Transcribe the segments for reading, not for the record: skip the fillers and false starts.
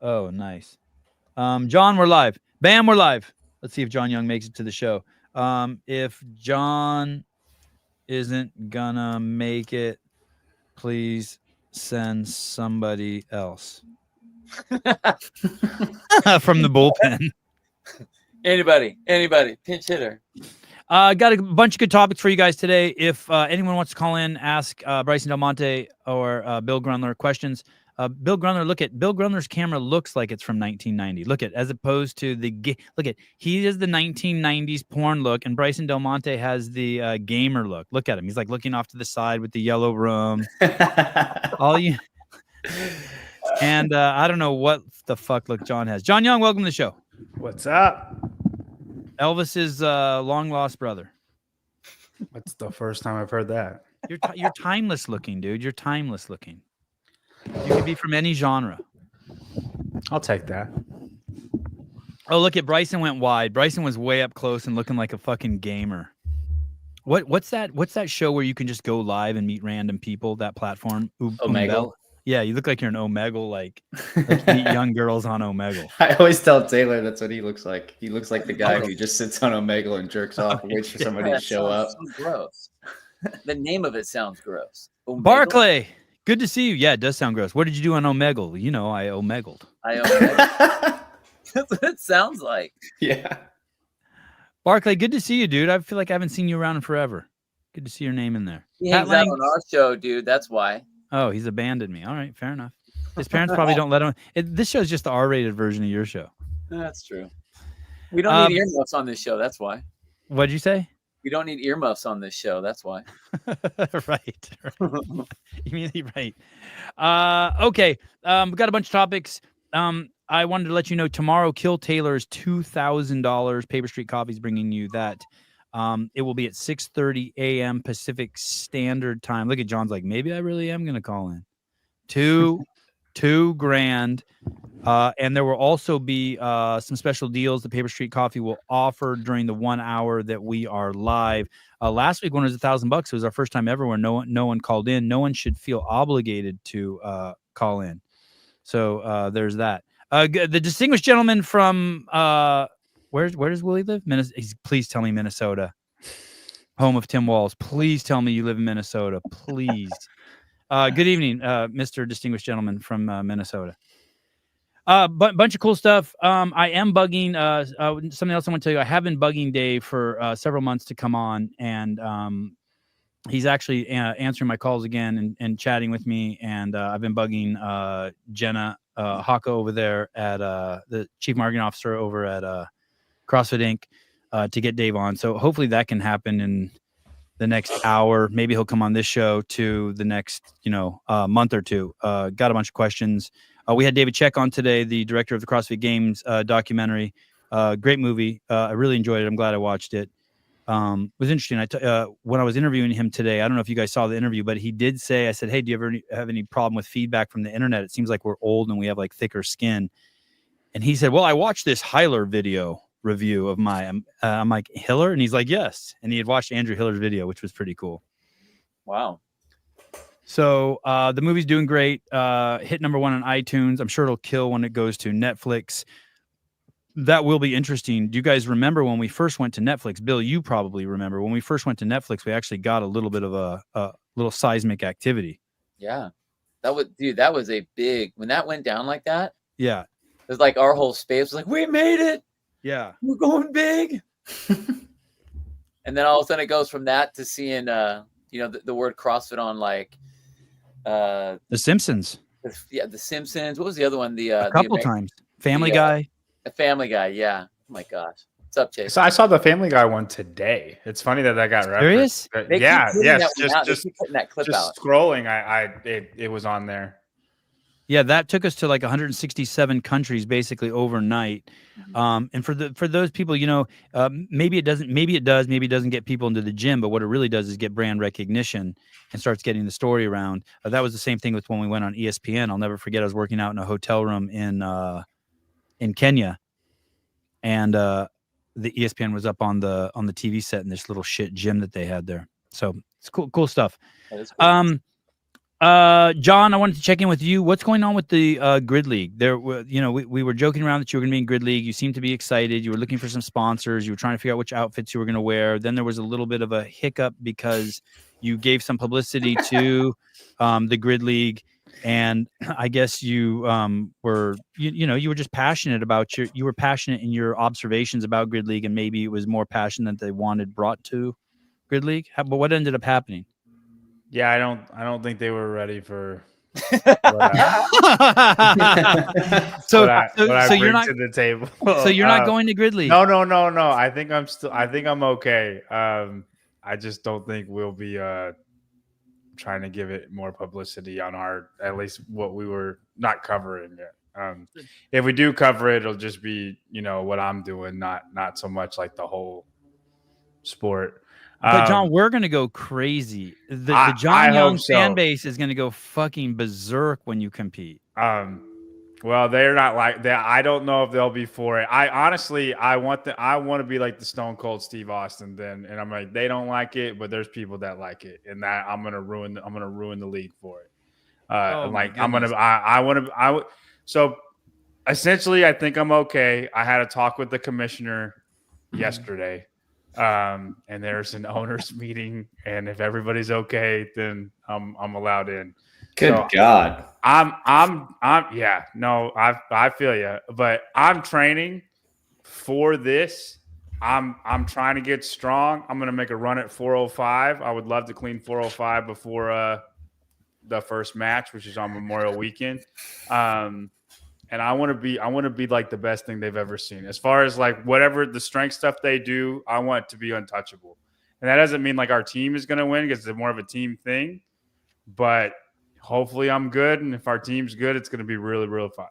Oh, nice. John, we're live. Bam, we're live. Let's see if John Young makes it to the show. If John isn't gonna make it, please send somebody else from the bullpen. Anybody, pinch hitter. Got a bunch of good topics for you guys today. If anyone wants to call in, ask Bryson Del Monte or Bill Grunler questions. Bill Grunler, Bill Grunler's camera looks like it's from 1990. Look at, as opposed to he is the 1990s porn look, and Bryson Del Monte has the gamer look. Look at him. He's like looking off to the side with the yellow room. All you. And I don't know what the fuck look John has. John Young, welcome to the show. What's up? Elvis's long lost brother. That's the first time I've heard that. You're timeless looking, dude. You're timeless looking. You could be from any genre. I'll take that. Oh, look at Bryson went wide. Bryson was way up close and looking like a fucking gamer. What's that show where you can just go live and meet random people? That platform, Omegle. Yeah, you look like you're an Omegle, like meet young girls on Omegle. I always tell Taylor that's what he looks like. He looks like the guy who just sits on Omegle and jerks off and waits for somebody to show up. So gross. The name of it sounds gross. Omegle? Barclay, good to see you. Yeah, it does sound gross. What did you do on Omegle? You know, I Omegled. That's what it sounds like. Yeah. Barclay, good to see you, dude. I feel like I haven't seen you around in forever. Good to see your name in there. He hangs out on our show, dude. That's why. Oh, he's abandoned me. All right, fair enough. His parents probably don't let him. This show's just the R-rated version of your show. That's true. We don't need earmuffs on this show. That's why. What'd you say? We don't need earmuffs on this show. That's why. Right. You mean right? Okay. We got a bunch of topics. I wanted to let you know tomorrow, Kill Taylor's $2,000 Paper Street Coffee's bringing you that. It will be at 6:30 a.m. Pacific Standard Time. Look at John's like, maybe I really am going to call in. $2,000. And there will also be some special deals the Paper Street Coffee will offer during the 1 hour that we are live. Last week when it was $1,000, it was our first time ever where no one called in. No one should feel obligated to call in. So there's that. The distinguished gentleman from where does Willie live? Please tell me Minnesota, home of Tim Walz. Please tell me you live in Minnesota. Please. Good evening, Mr. Distinguished Gentleman from Minnesota. Bunch of cool stuff. I am bugging. Something else I want to tell you. I have been bugging Dave for several months to come on, and he's actually answering my calls again and chatting with me. And I've been bugging Jenna Haka over there at the chief marketing officer over at CrossFit Inc. To get Dave on. So hopefully that can happen in the next hour. Maybe he'll come on this show to the next, month or two. Got a bunch of questions. We had David Check on today, the director of the CrossFit Games documentary. Great movie. I really enjoyed it. I'm glad I watched it. It was interesting. When I was interviewing him today, I don't know if you guys saw the interview, but he did say, I said, hey, do you ever have any problem with feedback from the internet? It seems like we're old and we have like thicker skin. And he said, well, I watched this Hiller video review of I'm like, Hiller? And he's like, yes. And he had watched Andrew Hiller's video, which was pretty cool. Wow. So the movie's doing great. Hit number 1 on iTunes. I'm sure it'll kill when it goes to Netflix. That will be interesting. Do you guys remember when we first went to Netflix? Bill, you probably remember when we first went to Netflix, we actually got a little bit of a little seismic activity. Yeah. That was a big, when that went down like that. Yeah. It was like our whole space was like, we made it. Yeah. We're going big. And then all of a sudden it goes from that to seeing, the word CrossFit on like, The Simpsons. The Simpsons. What was the other one? A couple times. Family Guy. A Family Guy. Yeah. Oh my gosh. What's up, Chase? So I saw the Family Guy one today. It's funny that got referenced. Serious? Just putting that clip out. Scrolling. It was on there. Yeah, that took us to like 167 countries basically overnight. And for those people, maybe it doesn't, maybe it does, maybe it doesn't get people into the gym, but what it really does is get brand recognition and starts getting the story around. That was the same thing with when we went on ESPN. I'll never forget. I was working out in a hotel room in Kenya, and the ESPN was up on the TV set in this little shit gym that they had there. So it's cool stuff. That is cool. John, I wanted to check in with you. What's going on with the Grid League? There, we were joking around that you were going to be in Grid League. You seemed to be excited. You were looking for some sponsors. You were trying to figure out which outfits you were going to wear. Then there was a little bit of a hiccup because you gave some publicity to the Grid League, and I guess you were you were just passionate about you were passionate in your observations about Grid League, and maybe it was more passion that they wanted brought to Grid League. But what ended up happening? Yeah, I don't think they were ready for so what I so you're bring not to the table. so you're not going to Grid League. No. I think I'm okay. I just don't think we'll be trying to give it more publicity on at least what we were not covering yet. If we do cover it, it'll just be what I'm doing, not so much like the whole sport. But John, we're gonna go crazy. The John Young fan base is gonna go fucking berserk when you compete. Well, they're not like that. I don't know if they'll be for it. I want to be like the Stone Cold Steve Austin then, and I'm like, they don't like it, but there's people that like it, and that I'm gonna ruin the league for it. So essentially, I think I'm okay. I had a talk with the commissioner yesterday. And there's an owners meeting, and if everybody's okay, then I'm allowed in. Good God. I feel you, but I'm training for this. I'm trying to get strong. I'm going to make a run at 405. I would love to clean 405 before the first match, which is on Memorial Weekend. And I want to be like the best thing they've ever seen. As far as like whatever the strength stuff they do, I want it to be untouchable. And that doesn't mean like our team is going to win because it's more of a team thing. But hopefully I'm good. And if our team's good, it's going to be really, really fun.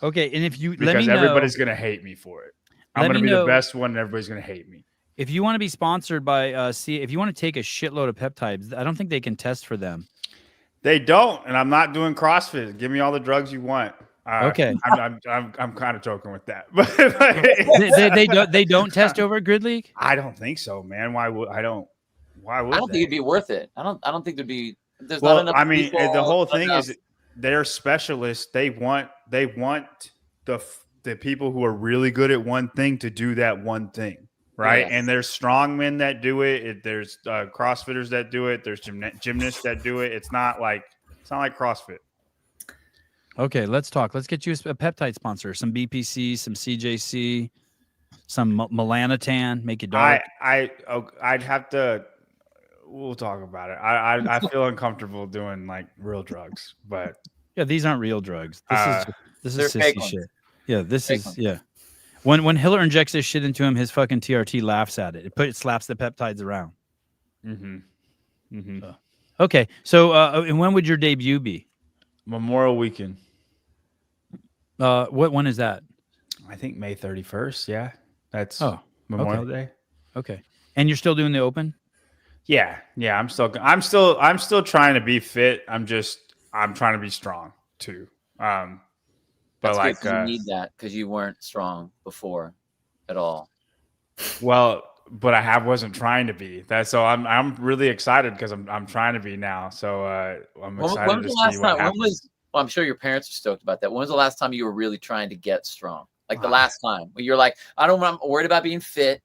Okay. And if you because everybody's going to hate me for it. I'm going to be the best one and everybody's going to hate me. If you want to be sponsored by if you want to take a shitload of peptides, I don't think they can test for them. They don't. And I'm not doing CrossFit. Give me all the drugs you want. Okay, I'm kind of joking with that, but they don't test over at Grid League. I don't think so, man. Why would I don't think it'd be worth it. I don't think there'd be. There's not enough. I mean, the whole thing is they're specialists. They want the people who are really good at one thing to do that one thing, right? Yes. And there's strongmen that do it. There's CrossFitters that do it. There's gymnasts that do it. It's not like CrossFit. Okay, let's talk. Let's get you a peptide sponsor. Some BPC, some CJC, some melanotan. Make it dark. I'd have to. We'll talk about it. I feel uncomfortable doing like real drugs, but yeah, these aren't real drugs. This is sissy shit. Yeah, this is yeah. When Hiller injects this shit into him, his fucking TRT laughs at it. It slaps the peptides around. Okay, so and when would your debut be? Memorial Weekend. When is that? I think May 31st. Yeah, that's Memorial Day. Okay, and you're still doing the open? Yeah. I'm still trying to be fit. I'm trying to be strong too. But that's like you need that because you weren't strong before at all. Well, but I wasn't trying to be that. So I'm really excited because I'm trying to be now. So I'm excited when was to the last see what happens. Well, I'm sure your parents are stoked about that. When was the last time you were really trying to get strong? Like the last time when you're like, I'm worried about being fit.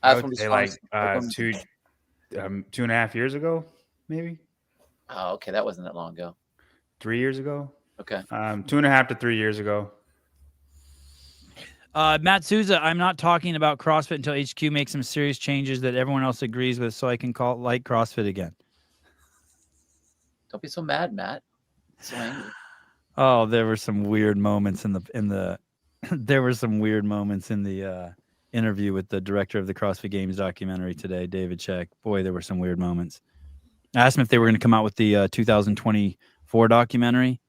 I would say like 2.5 years ago, maybe. Oh, okay. That wasn't that long ago. 3 years ago. Okay. 2.5 to 3 years ago. Matt Souza, I'm not talking about CrossFit until HQ makes some serious changes that everyone else agrees with, so I can call it like CrossFit again. Don't be so mad, Matt. So angry. Oh, there were some weird moments in the there were some weird moments in the interview with the director of the CrossFit Games documentary today, David Check. Boy, there were some weird moments. I asked him if they were going to come out with the 2024 documentary,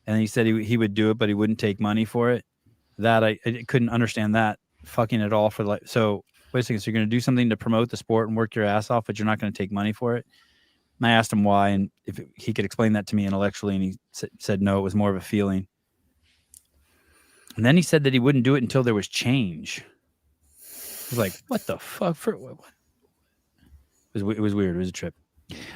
and he said he would do it, but he wouldn't take money for it. That I couldn't understand that fucking at all. So wait a second, so you're going to do something to promote the sport and work your ass off, but you're not going to take money for it? And I asked him why, and if he could explain that to me intellectually, and he said no, it was more of a feeling. And then he said that he wouldn't do it until there was change. I was like, what the fuck? It was weird. It was a trip.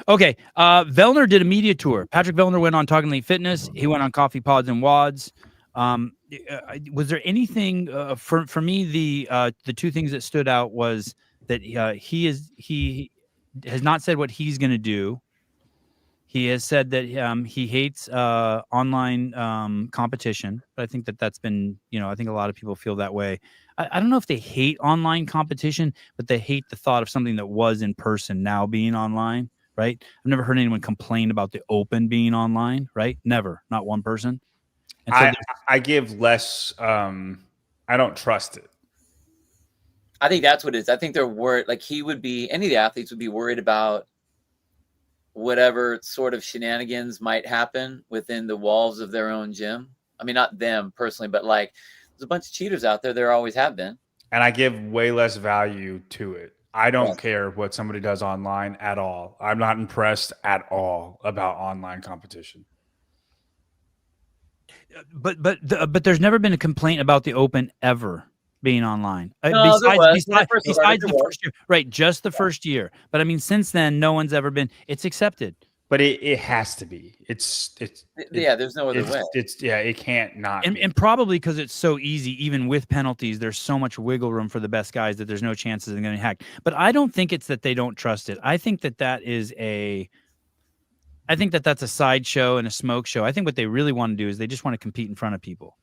Okay. Vellner did a media tour. Patrick Vellner went on Talking Elite Fitness. He went on Coffee Pods and Wads. Was there anything for me? The two things that stood out was that he has not said what he's going to do. He has said that he hates online competition, but I think that's been, I think a lot of people feel that way. I don't know if they hate online competition, but they hate the thought of something that was in person now being online, right? I've never heard anyone complain about the open being online, right? Never, not one person. And so I give less. I don't trust it. I think that's what it is. I think they're worried. Like any of the athletes would be worried about whatever sort of shenanigans might happen within the walls of their own gym. I mean, not them personally, but like there's a bunch of cheaters out there. There always have been. And I give way less value to it. I don't care what somebody does online at all. I'm not impressed at all about online competition. But there's never been a complaint about the open ever being online. No, Besides the first year, right? Just the first year. But I mean, since then, no one's ever been. It's accepted. But it has to be. There's no other way. It can't not. And probably because it's so easy, even with penalties, there's so much wiggle room for the best guys that there's no chances of getting hacked. But I don't think it's that they don't trust it. I think that's a sideshow and a smoke show. I think what they really want to do is they just want to compete in front of people.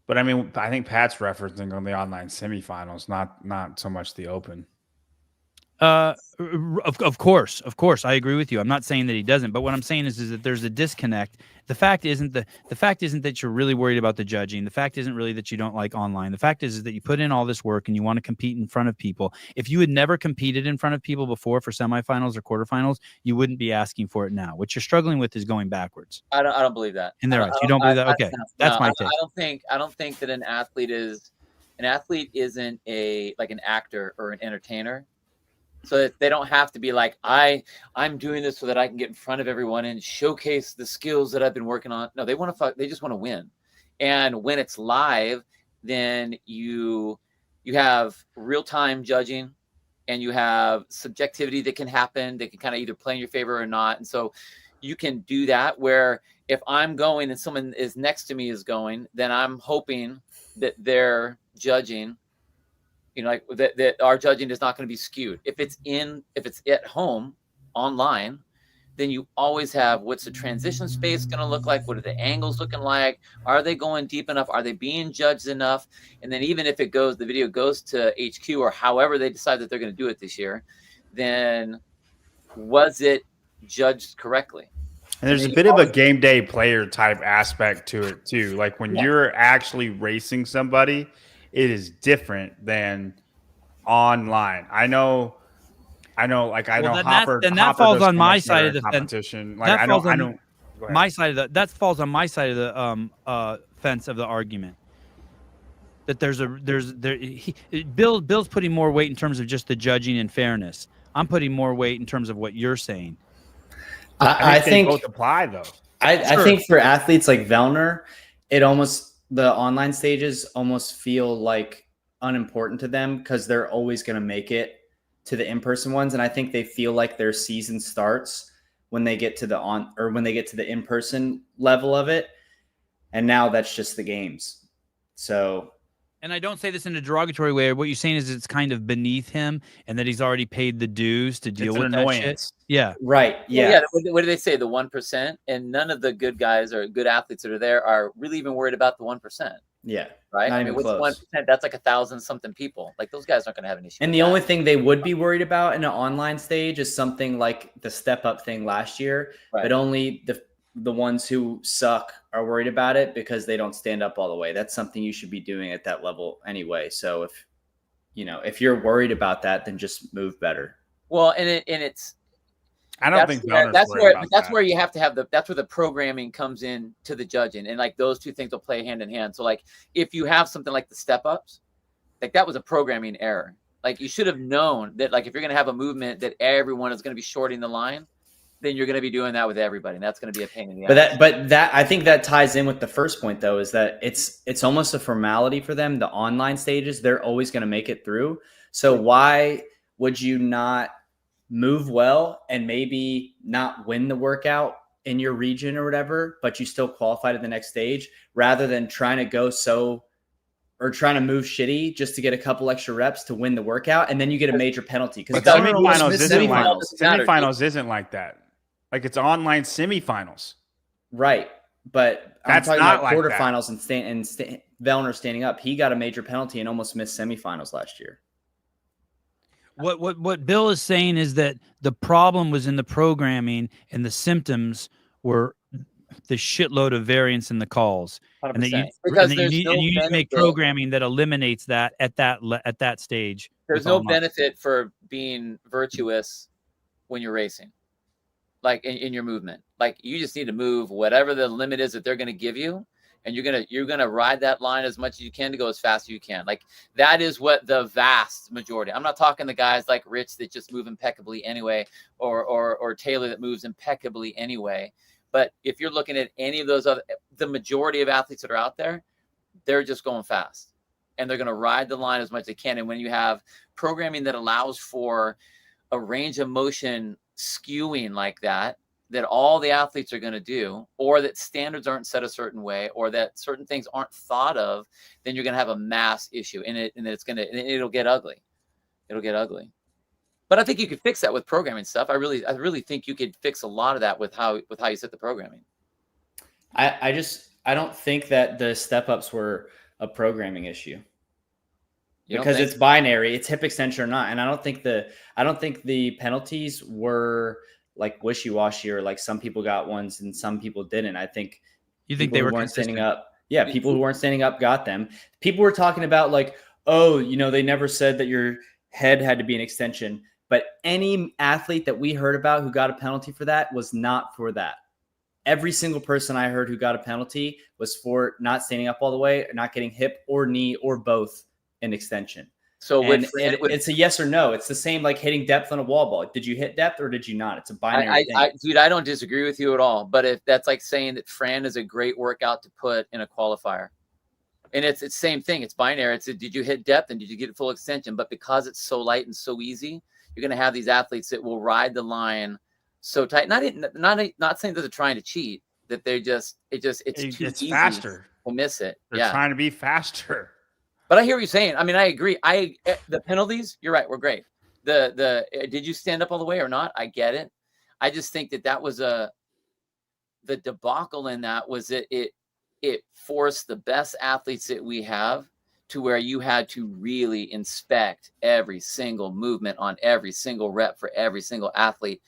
But I mean, I think Pat's referencing on the online semifinals, not so much the open. Of course, I agree with you. I'm not saying that he doesn't, but what I'm saying is that there's a disconnect. The fact isn't that you're really worried about the judging. The fact isn't really that you don't like online. The fact is that you put in all this work and you want to compete in front of people. If you had never competed in front of people before for semifinals or quarterfinals, you wouldn't be asking for it now. What you're struggling with is going backwards. I don't believe that. In their eyes, you don't believe that? Okay, that's my take. I don't think that an athlete isn't like an actor or an entertainer. So that they don't have to be like, I'm doing this so that I can get in front of everyone and showcase the skills that I've been working on. No, they just want to win. And when it's live, then you have real-time judging and you have subjectivity that can happen. They can kind of either play in your favor or not. And so you can do that where if I'm going and someone is next to me is going, then I'm hoping that they're judging, like that our judging is not going to be skewed. If it's at home online, then you always have what's the transition space going to look like? What are the angles looking like? Are they going deep enough? Are they being judged enough? And then even if the video goes to HQ or however they decide that they're going to do it this year, then was it judged correctly? And there's a bit of a game day player type aspect to it too. Like when you're actually racing somebody, it is different than online. I know. Like I know Hopper. Then that falls on my side of the competition. Like I know. My side of that falls on my side of the fence of the argument. That Bill's putting more weight in terms of just the judging and fairness. I'm putting more weight in terms of what you're saying. I think both apply though. I think for athletes like Vellner, the online stages almost feel like unimportant to them because they're always going to make it to the in-person ones. And I think they feel like their season starts when they get to the in-person level of it. And now that's just the games. So. And I don't say this in a derogatory way. What you're saying is it's kind of beneath him and that he's already paid the dues to deal with that shit. Yeah. Right. Yeah. Yeah. What do they say? The 1%, and none of the good guys or good athletes that are there are really even worried about the 1%. Yeah. Right. I mean, what's 1%? That's like 1,000 something people. Like those guys aren't going to have an issue. And the only thing they would be worried about in an online stage is something like the step up thing last year, but only the ones who suck are worried about it because they don't stand up all the way. That's something you should be doing at that level anyway. So if you're worried about that, then just move better. Well, it's. I don't think that's where you have to have that's where the programming comes in to the judging, and like those two things will play hand in hand. So like if you have something like the step ups, like that was a programming error. Like you should have known that like if you're going to have a movement that everyone is going to be shorting the line, then you're going to be doing that with everybody. And that's going to be a pain in the ass. But that I think that ties in with the first point though, is that it's almost a formality for them. The online stages, they're always going to make it through. So why would you not move well and maybe not win the workout in your region or whatever, but you still qualify to the next stage, rather than trying to go or trying to move shitty just to get a couple extra reps to win the workout, and then you get a major penalty. But Because semifinals isn't like matter, semifinals isn't like that. Like it's online semifinals. Right. But That's I'm talking not about like quarterfinals and Vellner standing up. He got a major penalty and almost missed semifinals last year. What Bill is saying is that the problem was in the programming, and the symptoms were the shitload of variance in the calls. 100%. And that you, Because and that there's you no need to make benefit. programming that eliminates that at that stage. There's no benefit for being virtuous when you're racing, like in your movement. Like you just need to move whatever the limit is that they're going to give you, and you're gonna ride that line as much as you can to go as fast as you can. Like that is what the vast majority. I'm not talking the guys like Rich that just move impeccably anyway, or Taylor that moves impeccably anyway. But if you're looking at any of those the majority of athletes that are out there, they're just going fast, and they're going to ride the line as much as they can. And when you have programming that allows for a range of motion skewing like that all the athletes are going to do, or that standards aren't set a certain way, or that certain things aren't thought of, then you're going to have a mass issue in it, and it'll get ugly. It'll get ugly. But I think you could fix that with programming stuff. I really think you could fix a lot of that with how you set the programming. I don't think that the step ups were a programming issue. Because it's binary, it's hip extension or not. And I don't think the penalties were like wishy-washy, or like some people got ones and some people didn't. I think they weren't standing up. Yeah, people who weren't standing up got them. People were talking about like, oh, they never said that your head had to be an extension. But any athlete that we heard about who got a penalty for that was not for that. Every single person I heard who got a penalty was for not standing up all the way, or not getting hip or knee or both an extension. So it's a yes or no. It's the same like hitting depth on a wall ball. Did you hit depth or did you not? It's a binary thing. Dude, I don't disagree with you at all. But if that's like saying that Fran is a great workout to put in a qualifier, and it's the same thing. It's binary. It's did you hit depth and did you get full extension? But because it's so light and so easy, you're going to have these athletes that will ride the line so tight. Not saying that they're trying to cheat. That it's too easy faster to miss it. They're trying to be faster. But I hear what you're saying. I mean, I agree. The penalties, you're right, were great. Did you stand up all the way or not? I get it. I just think that was the debacle in that was that it forced the best athletes that we have to where you had to really inspect every single movement on every single rep for every single athlete.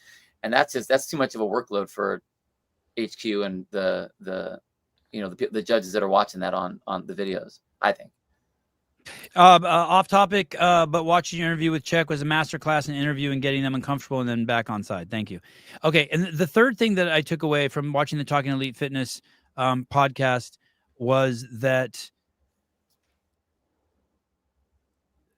And that's too much of a workload for HQ and the judges that are watching that on the videos, I think. Off topic, but watching your interview with Czech was a masterclass in interviewing, getting them uncomfortable, and then back on side. Thank you. Okay, and the third thing that I took away from watching the Talking Elite Fitness podcast was that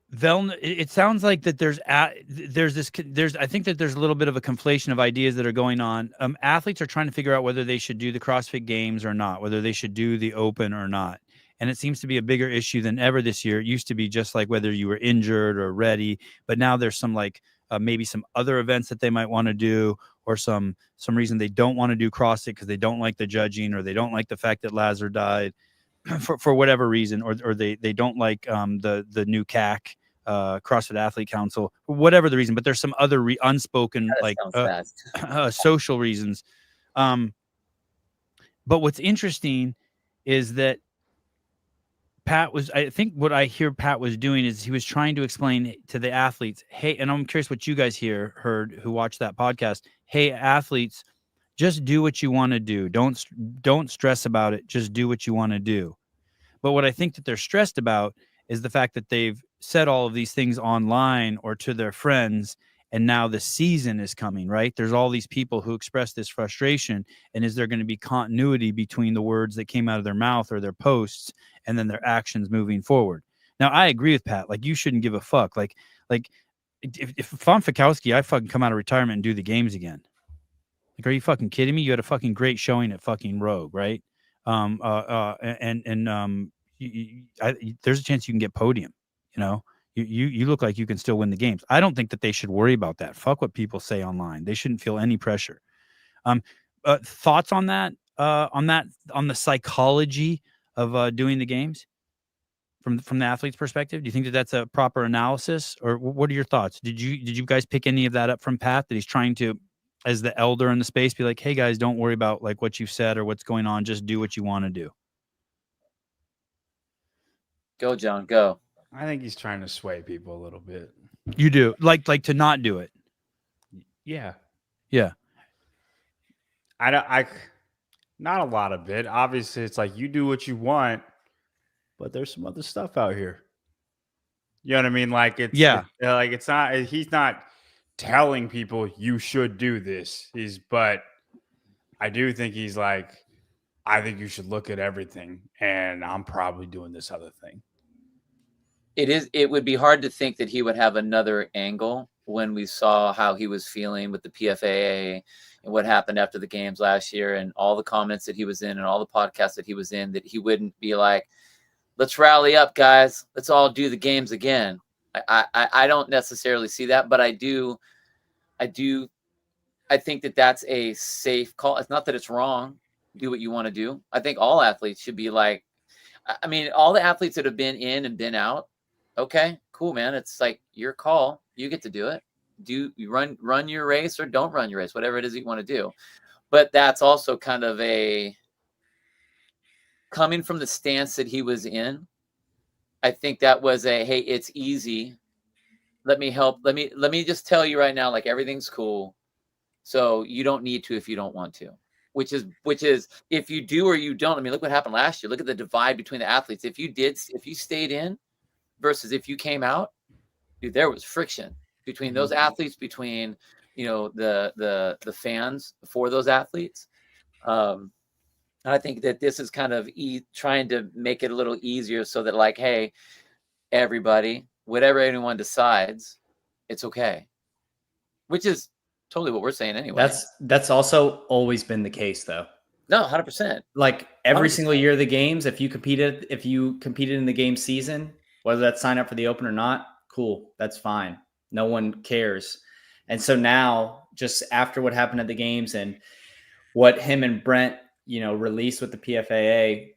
it sounds like that I think that there's a little bit of a conflation of ideas that are going on. Athletes are trying to figure out whether they should do the CrossFit Games or not, whether they should do the Open or not. And it seems to be a bigger issue than ever this year. It used to be just like whether you were injured or ready, but now there's some like maybe some other events that they might want to do, or some reason they don't want to do CrossFit because they don't like the judging, or they don't like the fact that Lazar died for whatever reason, or they don't like the new CAC, CrossFit Athlete Council, whatever the reason. But there's some other unspoken like social reasons. But what's interesting is that I think what I hear Pat was doing is he was trying to explain to the athletes, hey, and I'm curious what you guys heard who watched that podcast. Hey, athletes, just do what you want to do. Don't stress about it. Just do what you want to do. But what I think that they're stressed about is the fact that they've said all of these things online or to their friends, and now the season is coming, right? There's all these people who express this frustration, and is there going to be continuity between the words that came out of their mouth or their posts and then their actions moving forward? Now, I agree with Pat. Like, you shouldn't give a fuck. Like if I'm Fikowski, I fucking come out of retirement and do the games again. Like, are you fucking kidding me? You had a fucking great showing at fucking Rogue, right? There's a chance you can get podium. You look like you can still win the games. I don't think that they should worry about that. Fuck what people say online. They shouldn't feel any pressure. Thoughts on that? On the psychology of doing the games from the athlete's perspective? Do you think that that's a proper analysis, or what are your thoughts? Did you guys pick any of that up from Pat, that he's trying to, as the elder in the space, be like, hey guys, don't worry about like what you've said or what's going on. Just do what you want to do. Go, John, go. I think he's trying to sway people a little bit. You do like to not do it. Yeah. Yeah. I not a lot of it. Obviously, it's like you do what you want, but there's some other stuff out here. You know what I mean? Like it's it's not. He's not telling people you should do this. But I do think he's like, I think you should look at everything, and I'm probably doing this other thing. It would be hard to think that he would have another angle when we saw how he was feeling with the PFFA and what happened after the games last year and all the comments that he was in and all the podcasts that he was in, that he wouldn't be like, let's rally up, guys. Let's all do the games again. I don't necessarily see that, but I think that that's a safe call. It's not that it's wrong. Do what you want to do. I think all athletes should be like, I mean, all the athletes that have been in and been out, okay, cool, man. It's like your call. You get to do it. Do you run your race or don't run your race, whatever it is you want to do. But that's also kind of coming from the stance that he was in. I think that was hey, it's easy. Let me help. Let me just tell you right now, like everything's cool. So you don't need to if you don't want to. Which is if you do or you don't. I mean, look what happened last year. Look at the divide between the athletes. If you stayed in versus if you came out, dude, there was friction between those athletes, between the fans for those athletes. And I think that this is kind of trying to make it a little easier so that like, hey, everybody, whatever anyone decides, it's okay. Which is totally what we're saying anyway. That's also always been the case though. No, 100%. Like every 100%. single year of the games, if you competed in the game season, whether that's sign up for the Open or not, cool, that's fine. No one cares. And so now, just after what happened at the games and what him and Brent, released with the PFFA,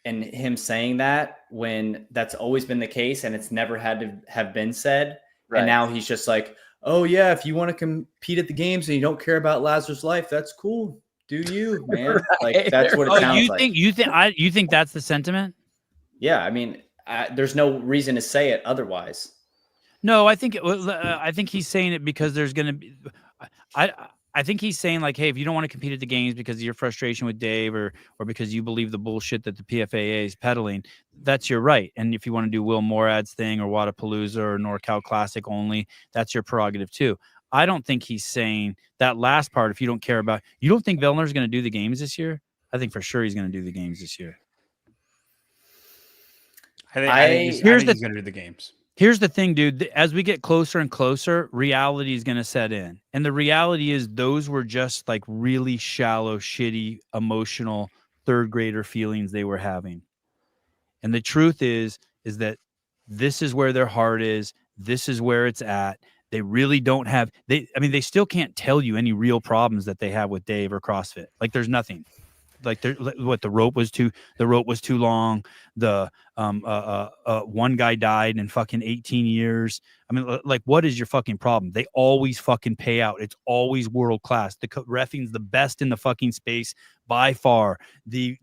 and him saying that when that's always been the case and it's never had to have been said. Right. And now he's just like, oh yeah, if you want to compete at the games and you don't care about Lazarus' life, that's cool. Do you, man? Right. Like that's what it sounds like. You think that's the sentiment? Yeah, I mean, there's no reason to say it otherwise. No, I think he's saying it because there's going to be. I think he's saying like, hey, if you don't want to compete at the games because of your frustration with Dave or because you believe the bullshit that the PFFA is peddling, that's your right. And if you want to do Will Morad's thing or Wadapalooza or NorCal Classic only, that's your prerogative too. I don't think he's saying that last part. If you don't care about, you don't think Vellner's going to do the games this year? I think for sure he's going to do the games this year. I think he's going to do the games. Here's the thing, dude. As we get closer and closer, reality is going to set in. And the reality is those were just like really shallow, shitty, emotional third grader feelings they were having. And the truth is that this is where their heart is. This is where it's at. They really don't have, they still can't tell you any real problems that they have with Dave or CrossFit. Like there's nothing. Like the rope was too long. The one guy died in fucking 18 years. I mean, like, what is your fucking problem? They always fucking pay out. It's always world class. The reffing's the best in the fucking space by far. The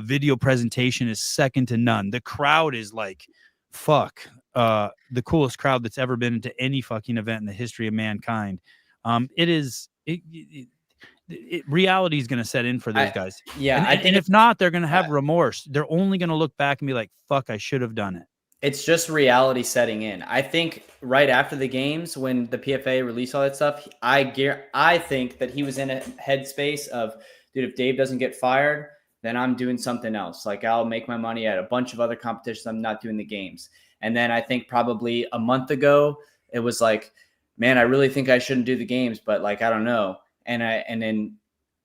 video presentation is second to none. The crowd is like, fuck, the coolest crowd that's ever been into any fucking event in the history of mankind. Reality is going to set in for those guys. Yeah. And if not, they're going to have remorse. They're only going to look back and be like, fuck, I should have done it. It's just reality setting in. I think right after the games, when the PFA released all that stuff, I think that he was in a headspace of, dude, if Dave doesn't get fired, then I'm doing something else. Like I'll make my money at a bunch of other competitions. I'm not doing the games. And then I think probably a month ago, it was like, man, I really think I shouldn't do the games, but like, I don't know. And then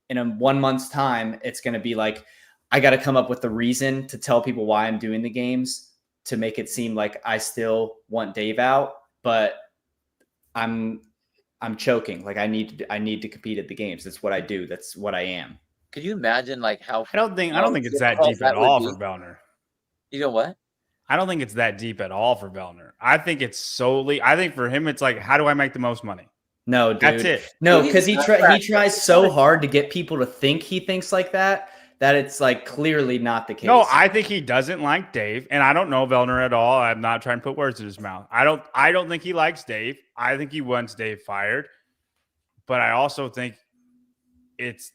in a 1 month's time, it's going to be like, I got to come up with the reason to tell people why I'm doing the games to make it seem like I still want Dave out, but I'm choking. Like I need to compete at the games. That's what I do. That's what I am. Could you imagine like how I don't think it's that difficult deep that at would all be? for Vellner. You know what? I don't think it's that deep at all for Vellner. I think it's solely. I think for him, it's like, how do I make the most money? No, dude. That's it. No, He's because not he tries so hard to get people to think he thinks like that it's like clearly not the case. No, I think he doesn't like Dave, and I don't know Vellner at all. I'm not trying to put words in his mouth. I don't think he likes Dave. I think he wants Dave fired, but I also think it's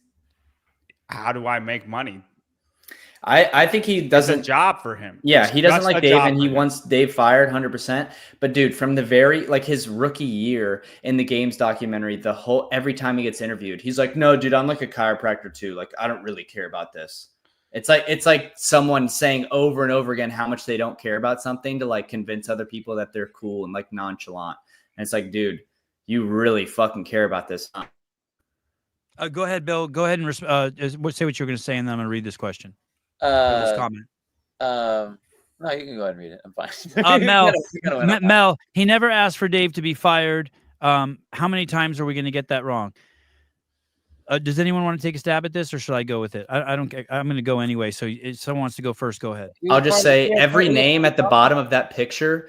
how do I make money? I think he doesn't. It's a job for him. Yeah, It's he doesn't just like a Dave, job and for he him. wants Dave fired 100%. But dude, from the very like his rookie year in the Games documentary, every time he gets interviewed, he's like, "No, dude, I'm like a chiropractor too. Like, I don't really care about this." It's like someone saying over and over again how much they don't care about something to like convince other people that they're cool and like nonchalant. And it's like, dude, you really fucking care about this. Huh? Go ahead, Bill. Go ahead and say what you were going to say, and then I'm going to read this question. This comment. No, you can go ahead and read it. I'm fine. Mel, he never asked for Dave to be fired. How many times are we going to get that wrong? Does anyone want to take a stab at this, or should I go with it? I don't. I'm going to go anyway. So if someone wants to go first, go ahead. I'll just say every name at the bottom of that picture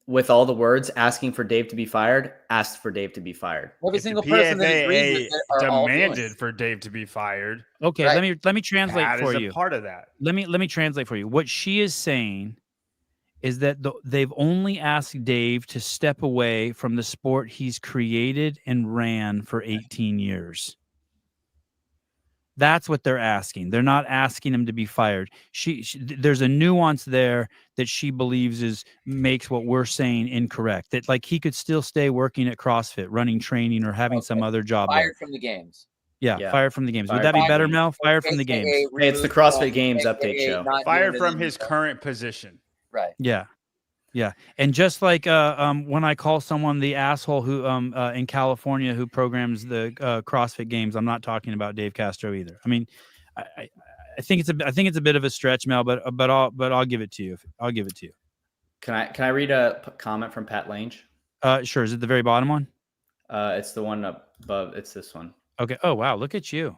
with all the words asking for Dave to be fired, asked for Dave to be fired. Every If single the person that agrees PFFA with it are all demanded villains. for Dave to be fired. Okay, Right. let me translate That for is you. a part of that. Let me translate for you. What she is saying is that they've only asked Dave to step away from the sport he's created and ran for 18 years. That's what they're asking. They're not asking him to be fired. There's a nuance there that she believes makes what we're saying incorrect. That like he could still stay working at CrossFit, running training, or having some other job. Fired from the games. Yeah, fired from the games. Would Fired that be from better, the Mel? Fired from the games. Hey, it's the CrossFit Games update show. Fired from his current position. Right. Yeah. And just like when I call someone the asshole who in California who programs the CrossFit Games, I'm not talking about Dave Castro either. I mean, I think it's a bit of a stretch, Mel, but I'll give it to you. I'll give it to you. Can I read a comment from Pat Lange? Sure. Is it the very bottom one? It's the one up above. It's this one. Okay. Oh wow, look at you.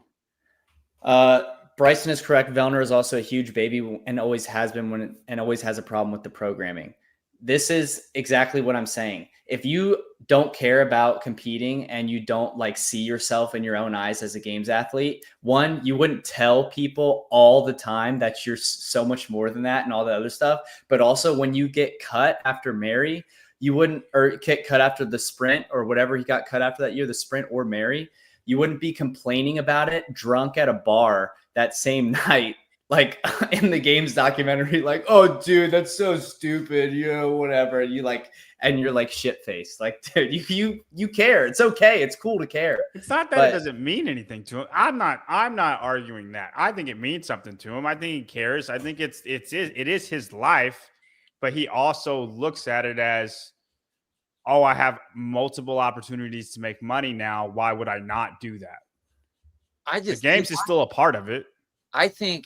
Bryson is correct. Vellner is also a huge baby and always has been and always has a problem with the programming. This is exactly what I'm saying. If you don't care about competing and you don't like see yourself in your own eyes as a games athlete, one, you wouldn't tell people all the time that you're so much more than that and all the other stuff. But also when you get cut after Mary, you wouldn't, or get cut after the sprint or whatever he got cut after that year, the sprint or Mary, you wouldn't be complaining about it drunk at a bar that same night. Like in the Games documentary, like, oh, dude, that's so stupid, whatever. And you're like shit faced. Like, dude, you care. It's okay. It's cool to care. It's not that it doesn't mean anything to him. I'm not arguing that. I think it means something to him. I think he cares. I think it is his life, but he also looks at it as, oh, I have multiple opportunities to make money now. Why would I not do that? The games is still a part of it. I think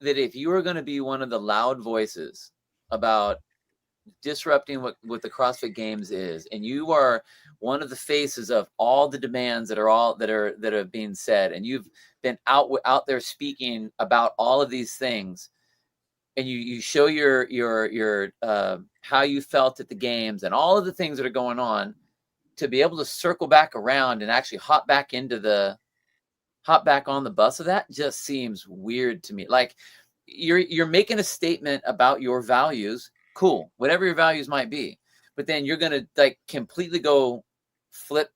that if you are going to be one of the loud voices about disrupting what the CrossFit Games is, and you are one of the faces of all the demands that are being said, and you've been out there speaking about all of these things, and you show your how you felt at the games and all of the things that are going on, to be able to circle back around and actually hop back on the bus of that just seems weird to me. Like you're making a statement about your values, cool, whatever your values might be, but then you're gonna like completely go flip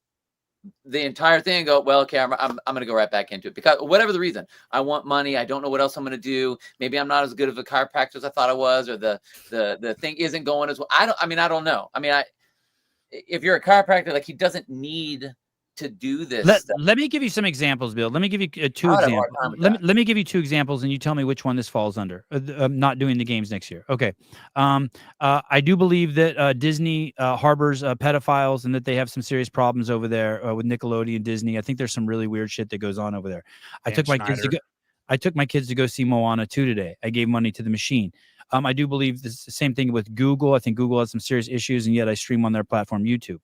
the entire thing and go, well, okay, I'm gonna go right back into it because whatever the reason, I want money, I don't know what else I'm gonna do, maybe I'm not as good of a chiropractor as I thought I was, or the thing isn't going as well. I don't know. I mean, if you're a chiropractor, like he doesn't need to do this. Let me give you some examples, Bill. Let me give you two examples. Let me give you two examples, and you tell me which one this falls under. Not doing the games next year. Okay. I do believe that Disney harbors pedophiles, and that they have some serious problems over there with Nickelodeon, Disney. I think there's some really weird shit that goes on over there. I took my kids to go see Moana 2 today. I gave money to the machine. I do believe this is the same thing with Google. I think Google has some serious issues, and yet I stream on their platform, YouTube.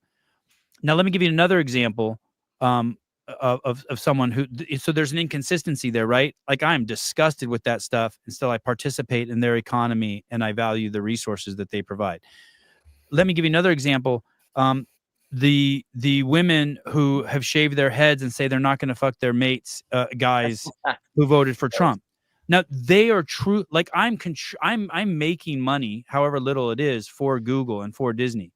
Now, let me give you another example of someone who, so there's an inconsistency there, right? Like, I'm disgusted with that stuff, and still I participate in their economy, and I value the resources that they provide. Let me give you another example. The women who have shaved their heads and say they're not going to fuck their mates, guys who voted for Trump. Now, they are true. Like, I'm making money, however little it is, for Google and for Disney,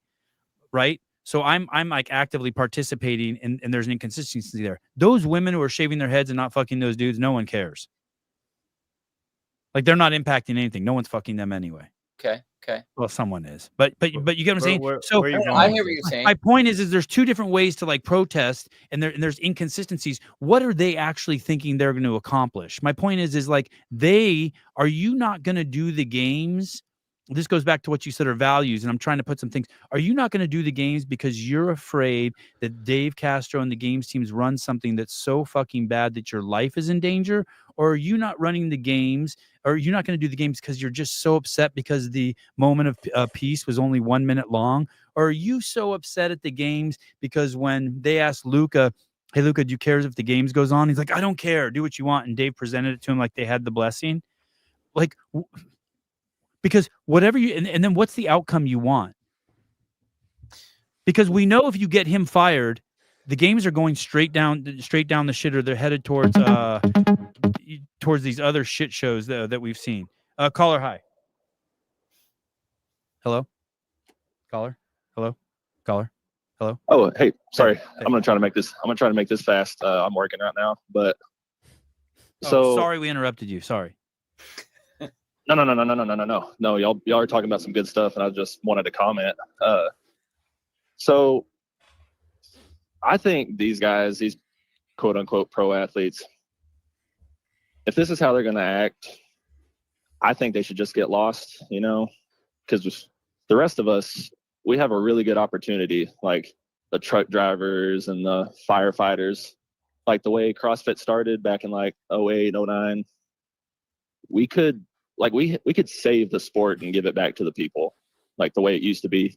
right? So I'm like actively participating, and there's an inconsistency there. Those women who are shaving their heads and not fucking those dudes, no one cares. Like, they're not impacting anything. No one's fucking them anyway. Okay. Well, someone is, but you get what I'm saying. Where So are you I going hear with what you're this? saying. my point is there's two different ways to like protest, and there's inconsistencies. What are they actually thinking they're going to accomplish? My point is like, are you not going to do the games? This goes back to what you said are values, and I'm trying to put some things. Are you not going to do the games because you're afraid that Dave Castro and the games teams run something that's so fucking bad that your life is in danger? Or are you not running the games? Or are you not going to do the games because you're just so upset because the moment of peace was only 1 minute long? Or are you so upset at the games because when they asked Luca, hey, Luca, do you care if the games goes on? He's like, I don't care. Do what you want. And Dave presented it to him like they had the blessing. Like, because whatever you, and then what's the outcome you want? Because we know if you get him fired, the games are going straight down the shitter. They're headed towards these other shit shows that we've seen. Caller, hi. Hello? Caller? Hello? Caller? Hello? Oh, hey, sorry. Hey. I'm gonna try to make this fast. I'm working right now, but Sorry we interrupted you. Sorry. No. Y'all are talking about some good stuff, and I just wanted to comment. So I think these guys, these quote unquote pro athletes, if this is how they're gonna act, I think they should just get lost, because the rest of us, we have a really good opportunity, like the truck drivers and the firefighters, like the way CrossFit started back in like 08, 09. We could save the sport and give it back to the people, like the way it used to be,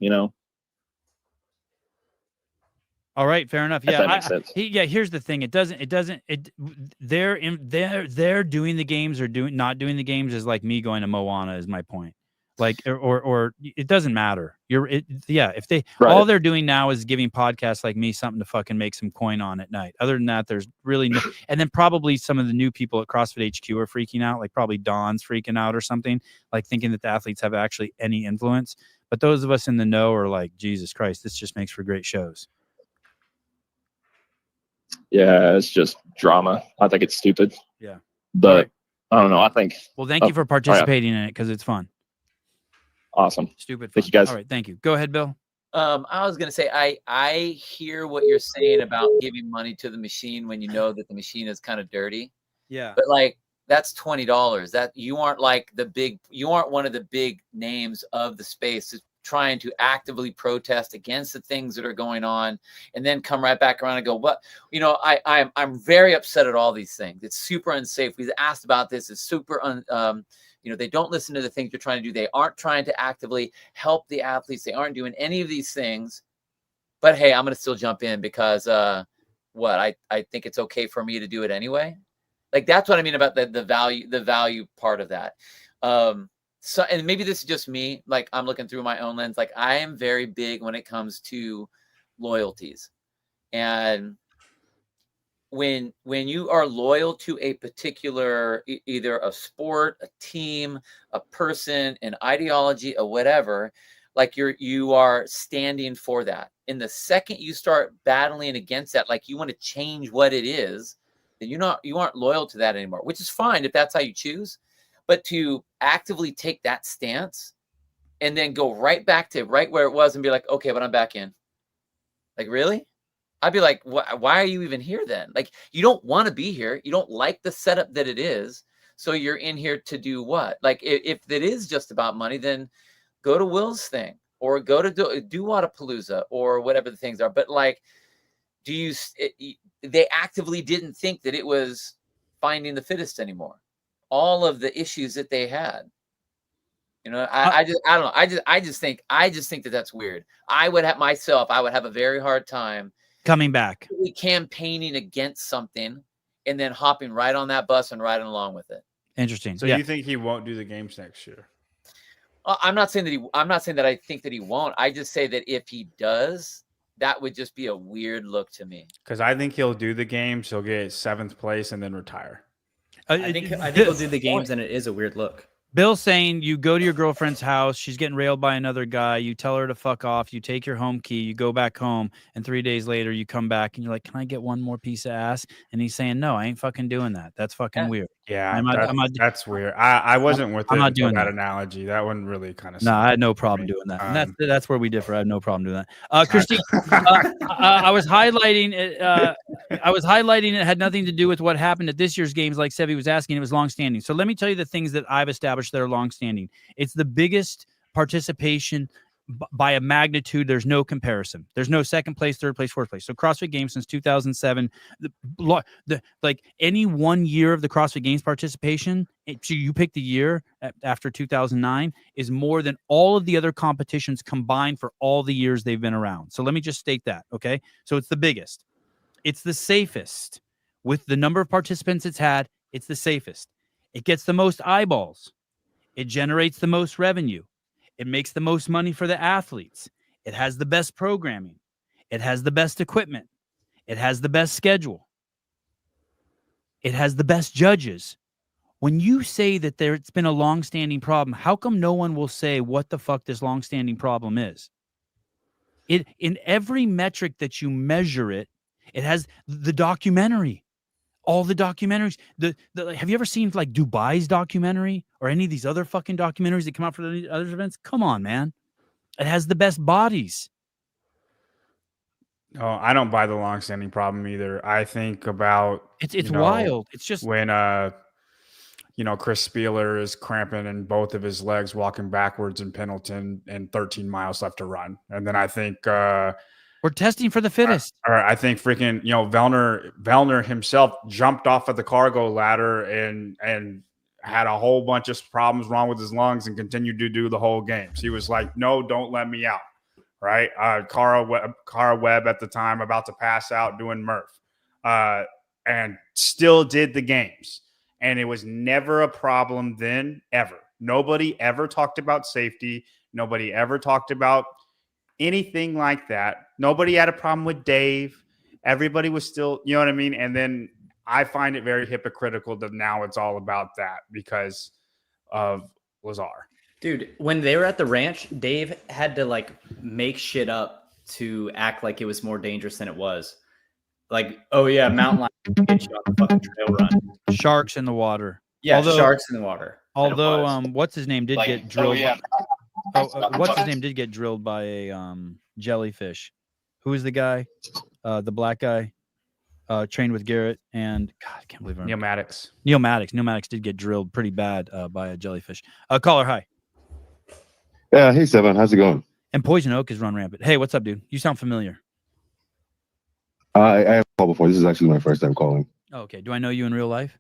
All right, fair enough. If that makes sense. Here's the thing. They're doing the games or not doing the games is like me going to Moana is my point. Like, or it doesn't matter. If they, right. All they're doing now is giving podcasts like me something to fucking make some coin on at night. Other than that, there's really no, and then probably some of the new people at CrossFit HQ are freaking out, like probably Don's freaking out or something, like thinking that the athletes have actually any influence. But those of us in the know are like, Jesus Christ, this just makes for great shows. Yeah, it's just drama. I think it's stupid. Yeah. But right. I don't know. I think. Well, thank you for participating in it because it's fun. Awesome. Stupid fun. Thank you, guys. All right. Thank you. Go ahead, Bill. I was going to say, I hear what you're saying about giving money to the machine when you know that the machine is kind of dirty. Yeah. But like, that's $20. That you aren't one of the big names of the space trying to actively protest against the things that are going on and then come right back around and go, what, I'm very upset at all these things. It's super unsafe. We've asked about this. It's super they don't listen to the things you're trying to do. They aren't trying to actively help the athletes. They aren't doing any of these things. But hey, I'm going to still jump in because I think it's okay for me to do it anyway. Like, that's what I mean about the value part of that. So, and maybe this is just me, like I'm looking through my own lens. Like, I am very big when it comes to loyalties. And when you are loyal to a particular, either a sport, a team, a person, an ideology, or whatever, like you are standing for that. And the second you start battling against that, like you want to change what it is, then you aren't loyal to that anymore, which is fine if that's how you choose. But to actively take that stance and then go right back to right where it was and be like, okay, but I'm back in. Like, really? I'd be like, why are you even here then? Like, you don't want to be here. You don't like the setup that it is. So you're in here to do what? Like, if it is just about money, then go to Will's thing or go to do Wadapalooza or whatever the things are. But like, they actively didn't think that it was finding the fittest anymore. All of the issues that they had. You know, I don't know. I just think that that's weird. I would have a very hard time coming back, campaigning against something, and then hopping right on that bus and riding along with it. Interesting. So you think he won't do the games next year? I'm not saying that I think that he won't. I just say that if he does, that would just be a weird look to me. Because I think he'll do the games. He'll get 7th place and then retire. I think he'll do the games, and it is a weird look. Bill's saying you go to your girlfriend's house, she's getting railed by another guy, you tell her to fuck off, you take your home key, you go back home, and 3 days later you come back and you're like, can I get one more piece of ass? And he's saying, no, I ain't fucking doing that. That's fucking weird. Yeah, that's weird. I wasn't with I'm not doing that analogy. That one really kind of. No, I had no problem doing that. And that's where we differ. I have no problem doing that. Christine, I was highlighting it. It had nothing to do with what happened at this year's games. Like Sevi was asking, it was longstanding. So let me tell you the things that I've established that are longstanding. It's the biggest participation by a magnitude. There's no comparison. There's no second place, third place, fourth place. So CrossFit Games since 2007, like any 1 year of the CrossFit Games participation, so you pick the year after 2009, is more than all of the other competitions combined for all the years they've been around. So let me just state that. Okay. So it's the biggest, it's the safest with the number of participants it's had. It's the safest. It gets the most eyeballs. It generates the most revenue. It makes the most money for the athletes. It has the best programming. It has the best equipment. It has the best schedule. It has the best judges. When you say that it's been a long-standing problem, how come no one will say what the fuck this long-standing problem is? In every metric that you measure it, it has the documentary. All the documentaries. Have you ever seen like Dubai's documentary or any of these other fucking documentaries that come out for the other events? Come on, man. It has the best bodies. Oh, I don't buy the long-standing problem either. I think about it's wild. It's just when Chris Spieler is cramping in both of his legs walking backwards in Pendleton and 13 miles left to run. And then I think we're testing for the fittest. I think freaking, Vellner himself jumped off of the cargo ladder and had a whole bunch of problems wrong with his lungs and continued to do the whole games. He was like, no, don't let me out. Right. Cara Webb at the time about to pass out doing Murph and still did the games. And it was never a problem then, ever. Nobody ever talked about safety. Nobody ever talked about anything like that. Nobody had a problem with Dave. Everybody was still, you know what I mean? And then I find it very hypocritical that now it's all about that because of Lazar. Dude, when they were at the ranch, Dave had to like make shit up to act like it was more dangerous than it was. Like, oh yeah, mountain lion get you on the fucking trail run. Sharks in the water. Yeah, sharks in the water. Although what's his name did get drilled. What's his name did get drilled by a jellyfish. Who is the guy? The black guy, trained with Garrett and God, I can't believe it. Neil Maddox. Neil Maddox did get drilled pretty bad by a jellyfish. Caller, hi. Yeah, hey Seven, how's it going? And Poison Oak is run rampant. Hey, what's up, dude? You sound familiar. I have called before. This is actually my first time calling. Oh, okay. Do I know you in real life?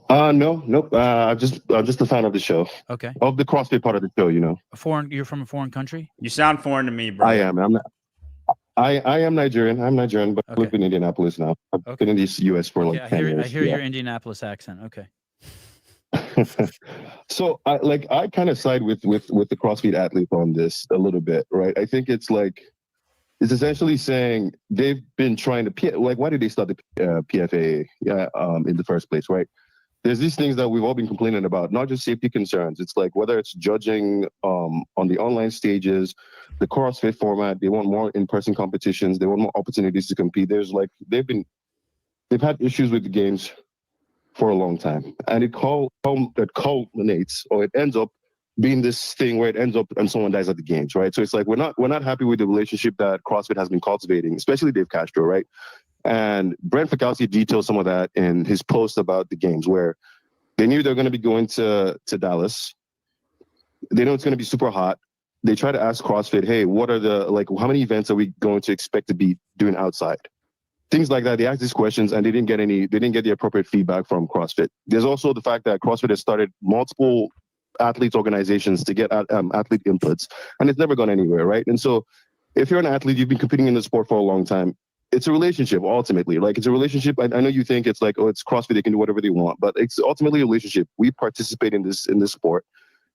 No, nope. I'm just a fan of the show. Okay. Of the CrossFit part of the show, You're from a foreign country? You sound foreign to me, bro. I am. I am Nigerian. I'm Nigerian, but I live in Indianapolis now. I've been in the US for like 10 years. I hear your Indianapolis accent. Okay. So I kind of side with the CrossFit athlete on this a little bit, right? I think it's essentially saying they've been trying to why did they start the PFFA in the first place, right? There's these things that we've all been complaining about, not just safety concerns. It's like whether it's judging on the online stages, the CrossFit format, they want more in-person competitions, they want more opportunities to compete. There's they've had issues with the games for a long time, and it culminates, or it ends up being this thing where it ends up and someone dies at the games, right? So it's like we're not happy with the relationship that CrossFit has been cultivating, especially Dave Castro, right? And Brent Fikowski detailed some of that in his post about the games, where they knew they're going to be going to Dallas. They know it's going to be super hot. They try to ask CrossFit, hey, what are how many events are we going to expect to be doing outside? Things like that. They asked these questions and they didn't get the appropriate feedback from CrossFit. There's also the fact that CrossFit has started multiple athletes organizations to get athlete inputs, and it's never gone anywhere, right? And so if you're an athlete, you've been competing in the sport for a long time, it's a relationship ultimately. Like, it's a relationship. I know you think it's like, oh, it's CrossFit, they can do whatever they want, but it's ultimately a relationship. We participate in this sport,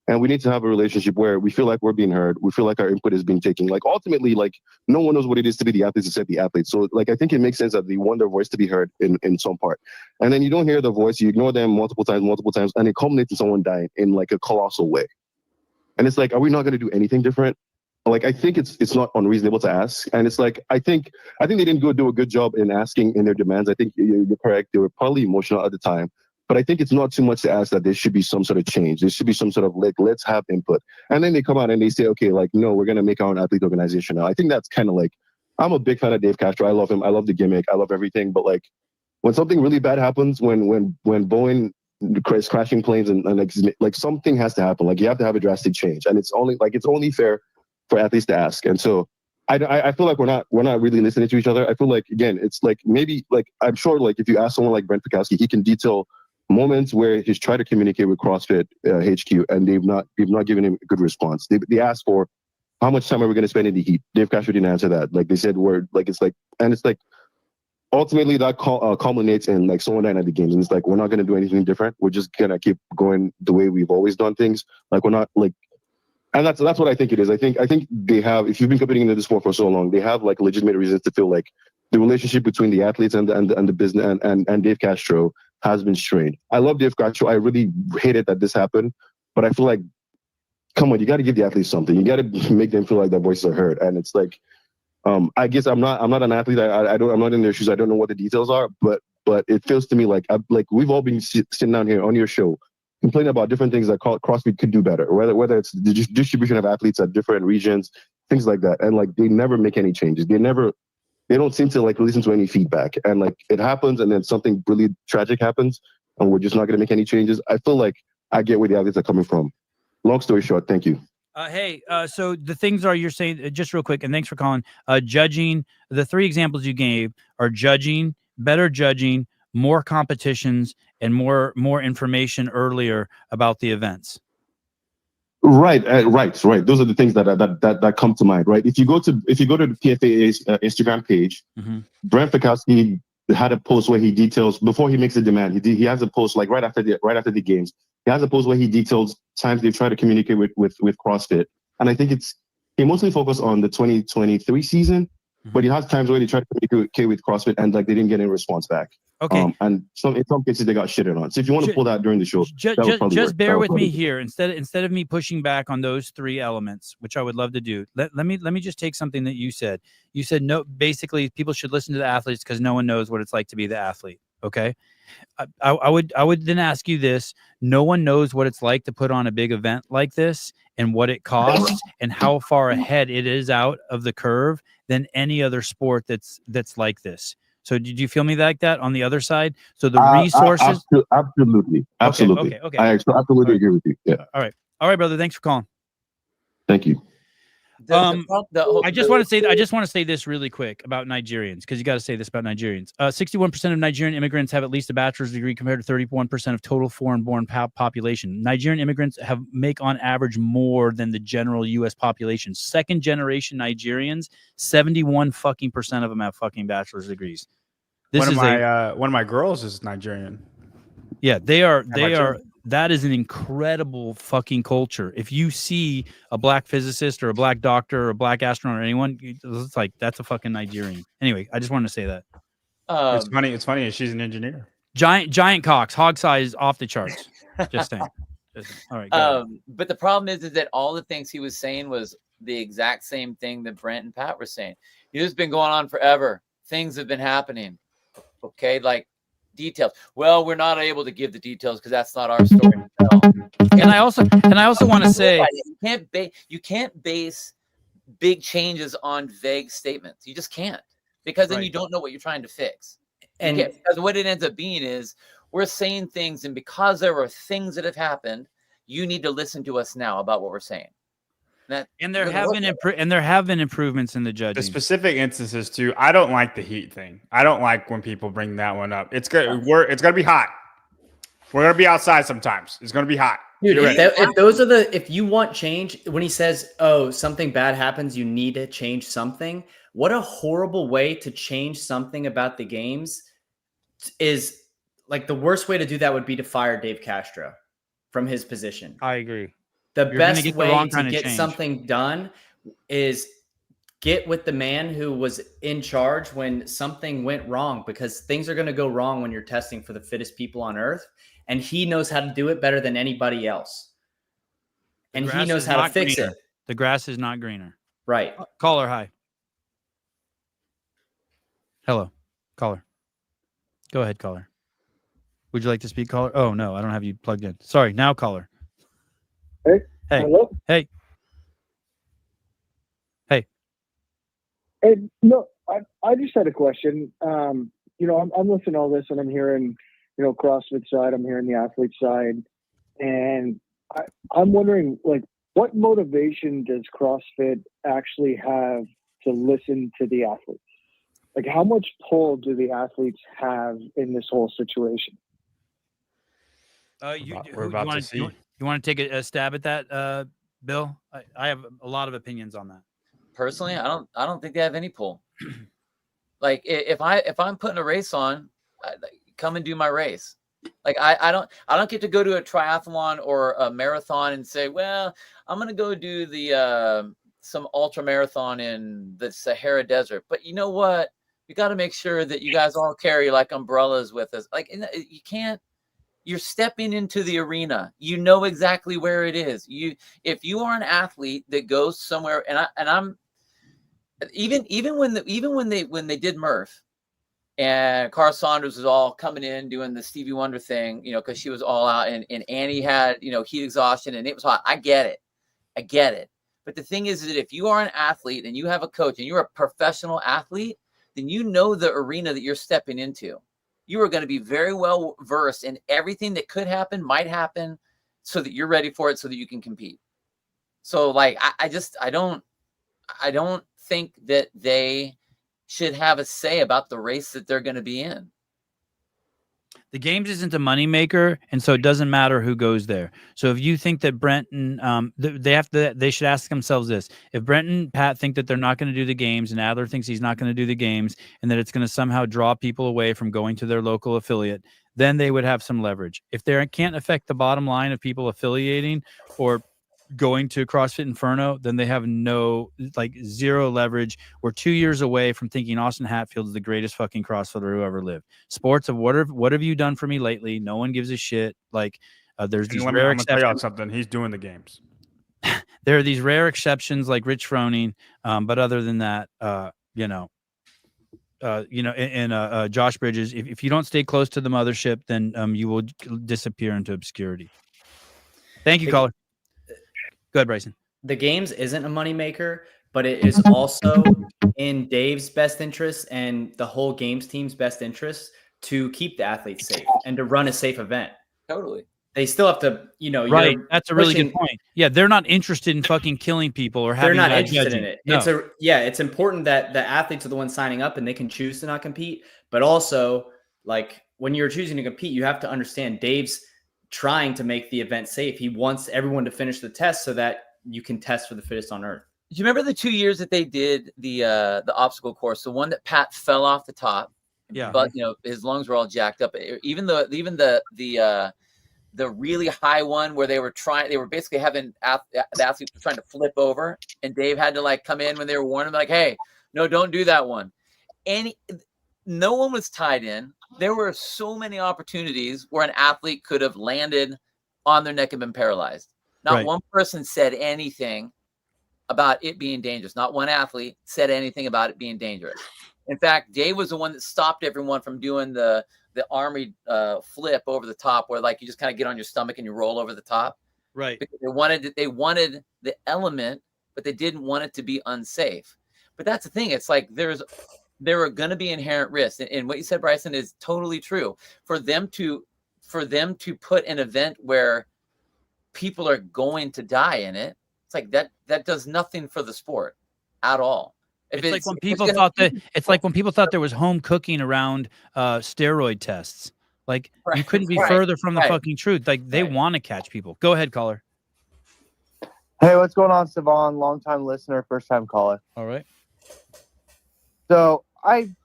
and we need to have a relationship where we feel like we're being heard. We feel like our input is being taken. Like, ultimately, like, no one knows what it is to be the athletes except the athletes. So, like, I think it makes sense that they want their voice to be heard in some part. And then you don't hear the voice, you ignore them multiple times, and it culminates in someone dying in like a colossal way. And it's like, are we not going to do anything different? Like, I think it's not unreasonable to ask. And it's like, I think they didn't do a good job in asking in their demands. I think you're correct. They were probably emotional at the time. But I think it's not too much to ask that there should be some sort of change. There should be some sort of, like, let's have input. And then they come out and they say, okay, like, no, we're going to make our own athlete organization now. I think that's kind of like, I'm a big fan of Dave Castro. I love him. I love the gimmick. I love everything. But like, when something really bad happens, when Boeing is crashing planes and like something has to happen. Like, you have to have a drastic change. And it's only fair for athletes to ask. And so I feel like we're not really listening to each other. I feel like, again, it's like, maybe, like, I'm sure, like, if you ask someone like Brent Fikowski, he can detail moments where he's tried to communicate with CrossFit HQ, and they've not given him a good response. They asked for, how much time are we going to spend in the heat? Dave Castro didn't answer that. Like, they said, it's like ultimately that culminates in like someone dying at the games, and it's like, we're not going to do anything different. We're just gonna keep going the way we've always done things. Like, we're not like. And that's what I think it is. I think they have, if you've been competing in this sport for so long, they have like legitimate reasons to feel like the relationship between the athletes and the business and Dave Castro has been strained. I love Dave Castro. I really hated that this happened, but I feel like, come on, you got to give the athletes something. You got to make them feel like their voices are heard. And it's like, I guess I'm not an athlete. I'm not in their shoes. I don't know what the details are, but it feels to me like we've all been sitting down here on your show complaining about different things that CrossFit could do better, whether it's the distribution of athletes at different regions, things like that. And like, they never make any changes. They don't seem to like listen to any feedback. And like, it happens, and then something really tragic happens, and we're just not going to make any changes. I feel like I get where the athletes are coming from. Long story short, thank you. So the things are, you're saying, just real quick, and thanks for calling, judging. The three examples you gave are judging, better judging, more competitions, and more information earlier about the events. Right. Those are the things that come to mind. Right. If you go to the PFA's Instagram page, Brent Fikowski had a post where he details, before he makes a demand, he has a post like right after the games. He has a post where he details times they've tried to communicate with CrossFit, and I think he mostly focused on the 2023 season, but he has times where they tried to communicate with CrossFit and like they didn't get any response back. Okay. And in some cases they got shitted on. So if you want to pull that during the show, just bear with me here. Instead of me pushing back on those three elements, which I would love to do, let me just take something that you said. You said, no, basically people should listen to the athletes because no one knows what it's like to be the athlete. Okay. I would then ask you this: no one knows what it's like to put on a big event like this, and what it costs, and how far ahead it is out of the curve than any other sport that's like this. So did you feel me like that on the other side? So the resources, absolutely. Okay. I absolutely agree with you. Yeah. All right, brother. Thanks for calling. Thank you. I just want to say this really quick about Nigerians, because you got to say this about Nigerians. 61% of Nigerian immigrants have at least a bachelor's degree, compared to 31% of total foreign-born population. Nigerian immigrants make on average more than the general U.S. population. Second-generation Nigerians, 71% of them have fucking bachelor's degrees. One of my girls is Nigerian. Yeah, they are. That is an incredible fucking culture. If you see a black physicist or a black doctor or a black astronaut or anyone, it's like, that's a fucking Nigerian. Anyway, I just wanted to say that. It's funny. She's an engineer. Giant cocks, hog size off the charts. Just saying. All right. But the problem is that all the things he was saying was the exact same thing that Brent and Pat were saying. This has been going on forever. Things have been happening. Okay, like details. Well, we're not able to give the details because that's not our story to tell. And I also want to say, you can't base big changes on vague statements. You just can't, because then you don't know what you're trying to fix. And because what it ends up being is, we're saying things, and because there are things that have happened, you need to listen to us now about what we're saying. And there have been improvements in the judging. The specific instances too. I don't like the heat thing. I don't like when people bring that one up. It's good. It's gonna be hot. We're gonna be outside sometimes. It's gonna be hot. Dude, You're right. if you want change, when he says, oh, something bad happens, you need to change something. What a horrible way to change something about the games is. Like, the worst way to do that would be to fire Dave Castro from his position. I agree. The You're gonna best get the way wrong to kind of get change. something done is get with the man who was in charge when something went wrong, because things are going to go wrong when you're testing for the fittest people on earth. And he knows how to do it better than anybody else. And he knows how to fix it. The grass is not greener. Right. Caller, hi. Hello, caller. Go ahead, caller. Would you like to speak, caller? Oh, no, I don't have you plugged in. Sorry, now caller. Hey. Hey. Hello? Hey. Hey. Hey, no, I just had a question. I'm listening to all this, and I'm hearing, CrossFit side, I'm hearing the athlete side, and I'm wondering, like, what motivation does CrossFit actually have to listen to the athletes? Like, how much pull do the athletes have in this whole situation? We're about to see. You want to take a stab at that, Bill? I have a lot of opinions on that. Personally, I don't think they have any pull. Like, if I'm putting a race on, come and do my race. Like, I don't get to go to a triathlon or a marathon and say, well, I'm gonna go do the some ultra marathon in the Sahara Desert. But you know what? We got to make sure that you guys all carry like umbrellas with us. Like, you can't. You're stepping into the arena. You know exactly where it is. If you are an athlete that goes somewhere, and I'm even when they did Murph, and Carl Saunders was all coming in doing the Stevie Wonder thing, because she was all out, and Annie had heat exhaustion, and it was hot. I get it. But the thing is that if you are an athlete and you have a coach and you're a professional athlete, then you know the arena that you're stepping into. You are going to be very well versed in everything that could happen, might happen, so that you're ready for it, so that you can compete. So, like, I don't think that they should have a say about the race that they're going to be in. The games isn't a moneymaker, and so it doesn't matter who goes there. So if you think that Brenton, they should ask themselves this: if Brenton and Pat think that they're not going to do the games, and Adler thinks he's not going to do the games, and that it's going to somehow draw people away from going to their local affiliate, then they would have some leverage. If they can't affect the bottom line of people affiliating or going to CrossFit Inferno, then they have zero leverage. We're 2 years away from thinking Austin Hatfield is the greatest fucking CrossFitter who ever lived. Sports of what have you done for me lately? No one gives a shit. Like, there's these rare exceptions. I'm gonna tell you something. He's doing the games. There are these rare exceptions like Rich Froning, but other than that, Josh Bridges, if you don't stay close to the mothership, then you will disappear into obscurity. Thank you, caller. Go ahead, Bryson. The games isn't a moneymaker, but it is also in Dave's best interest and the whole games team's best interest to keep the athletes safe and to run a safe event. Totally. They still have to, right. That's a really good point. Yeah, they're not interested in fucking killing people or having. They're not interested in it. No. It's important that the athletes are the ones signing up and they can choose to not compete. But also, like, when you're choosing to compete, you have to understand Dave's trying to make the event safe. He wants everyone to finish the test so that you can test for the fittest on earth. Do you remember the 2 years that they did the obstacle course? The one that Pat fell off the top. Yeah. But his lungs were all jacked up. Even the really high one where they were basically having the athletes trying to flip over, and Dave had to come in when they were warning them, like, hey, no, don't do that one. No one was tied in. There were so many opportunities where an athlete could have landed on their neck and been paralyzed. Not one person said anything about it being dangerous. Not one athlete said anything about it being dangerous. In fact, Dave was the one that stopped everyone from doing the army flip over the top, where you just kind of get on your stomach and you roll over the top. Right. Because they wanted the element, but they didn't want it to be unsafe. But that's the thing. It's like there are going to be inherent risks. And what you said, Bryson, is totally true. For them to put an event where people are going to die in it, it's like that does nothing for the sport at all. It's like when people thought there was home cooking around steroid tests. Like you Right, couldn't be right, further from the right. fucking truth. Like they Right. want to catch people. Go ahead, caller. Hey, what's going on, Savon? Long-time listener, first-time caller. All right. So I've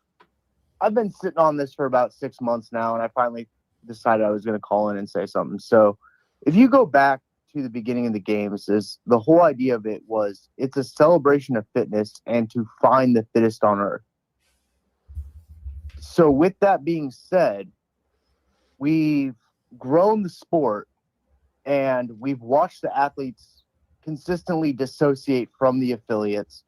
been sitting on this for about 6 months now, and I finally decided I was going to call in and say something. So if you go back to the beginning of the games, is the whole idea of it was it's a celebration of fitness and to find the fittest on earth. So with that being said, we've grown the sport and we've watched the athletes consistently dissociate from the affiliates.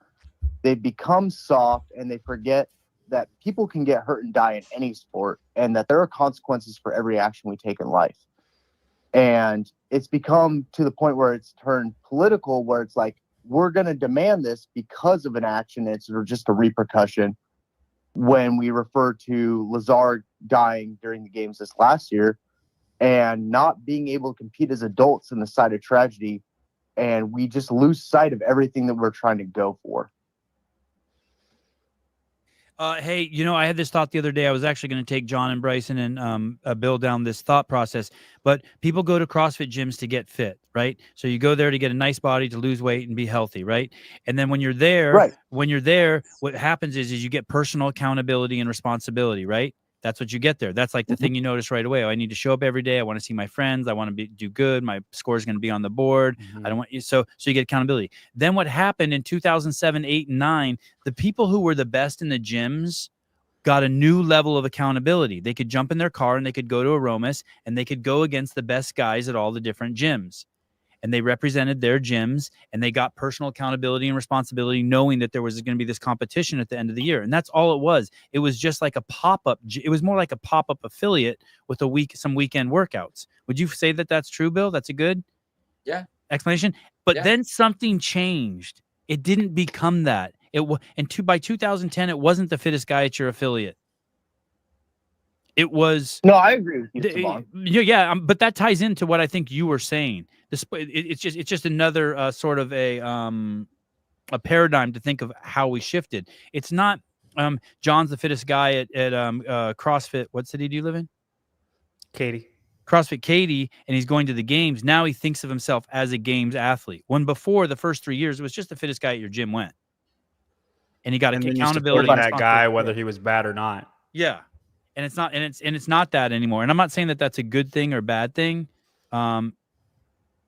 They become soft and they forget that people can get hurt and die in any sport and that there are consequences for every action we take in life. And it's become to the point where it's turned political, where it's like, we're going to demand this because of an action. It's just a repercussion. When we refer to Lazard dying during the games this last year and not being able to compete as adults in the side of tragedy, and we just lose sight of everything that we're trying to go for. Hey, I had this thought the other day. I was actually going to take John and Bryson and Bill down this thought process, but people go to CrossFit gyms to get fit, right? So you go there to get a nice body, to lose weight and be healthy, right? And then when you're there, what happens is you get personal accountability and responsibility, right? That's what you get there. That's like the thing you notice right away. Oh, I need to show up every day. I want to see my friends. I want to do good. My score is going to be on the board. I don't want you. So you get accountability. Then what happened in 2007, 8, and 9, the people who were the best in the gyms got a new level of accountability. They could jump in their car and they could go to Aromas and they could go against the best guys at all the different gyms. And they represented their gyms and they got personal accountability and responsibility, knowing that there was going to be this competition at the end of the year. And that's all it was. It was just like a pop-up. It was more like a pop-up affiliate with some weekend workouts. Would you say that that's true, Bill? That's a good explanation. But then something changed. It didn't become that. By 2010, it wasn't the fittest guy at your affiliate. It was. No, I agree with you, yeah, but that ties into what I think you were saying. It's just another sort of a paradigm to think of how we shifted. It's not John's the fittest guy at CrossFit. What city do you live in? Katie. CrossFit Katie, and he's going to the games. Now he thinks of himself as a games athlete. When before the first 3 years, it was just the fittest guy at your gym went. And he got accountability. That guy, whether he was bad or not. Yeah. And it's not, and it's not that anymore. And I'm not saying that that's a good thing or bad thing. Right.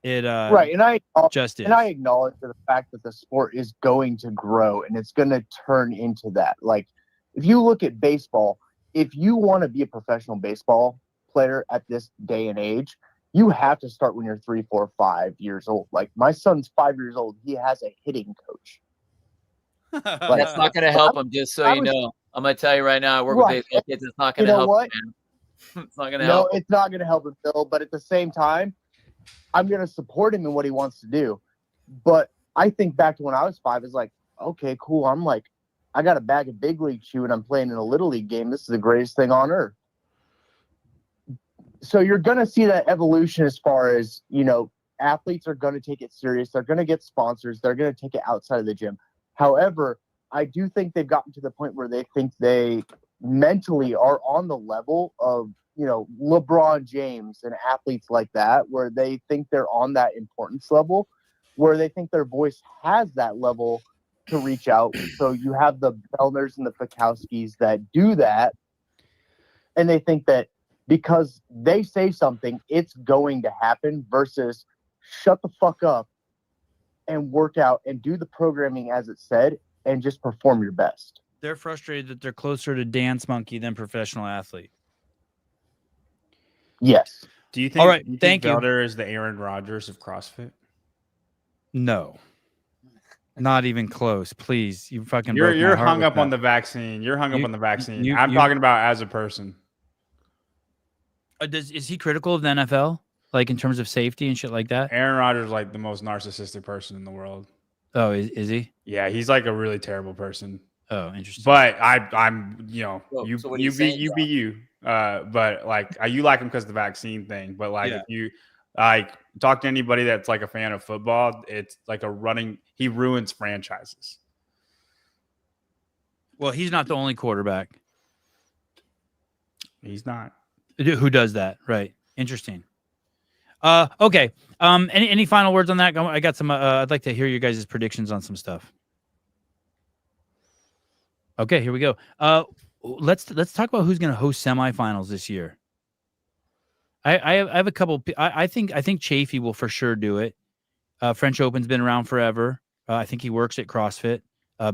And I just is. And I acknowledge the fact that the sport is going to grow and it's going to turn into that. Like, if you look at baseball, if you want to be a professional baseball player at this day and age, you have to start when you're 3, 4, 5 years old. Like, my son's 5 years old. He has a hitting coach. That's not going to help him, just so you know. I'm going to tell you right now, I work with baseball kids. It's not going to help him, man. It's not going to help. No, it's not going to help him, Bill. But at the same time, I'm going to support him in what he wants to do. But I think back to when I was 5, it's like, okay, cool. I'm like, I got a bag of big league shoe and I'm playing in a little league game. This is the greatest thing on earth. So you're going to see that evolution as far as, athletes are going to take it serious. They're going to get sponsors. They're going to take it outside of the gym. However, I do think they've gotten to the point where they think they mentally are on the level of, LeBron James and athletes like that, where they think they're on that importance level, where they think their voice has that level to reach out. So you have the Bellners and the Fikowskis that do that. And they think that because they say something, it's going to happen, versus shut the fuck up and work out and do the programming as it said and just perform your best. They're frustrated that they're closer to dance monkey than professional athlete. Yes. Do you think? All right, Thank you. Felder is the Aaron Rodgers of CrossFit? No, not even close. Please, you fucking. You're hung up on the vaccine. You're hung up on the vaccine. I'm talking about as a person. Is he critical of the NFL, like in terms of safety and shit like that? Aaron Rodgers is like the most narcissistic person in the world. Oh, is he? Yeah, he's like a really terrible person. Oh, interesting. But I'm, you be you. But like you like him because of the vaccine thing. But like if you like talk to anybody that's like a fan of football, it's like he ruins franchises. Well, he's not the only quarterback. He's not. Who does that? Right. Interesting. Okay. Any final words on that? I got some. I'd like to hear your guys' predictions on some stuff. Okay, here we go. Let's talk about who's going to host semifinals this year. I have a couple. I think Chafee will for sure do it. French Open's been around forever. I think he works at CrossFit.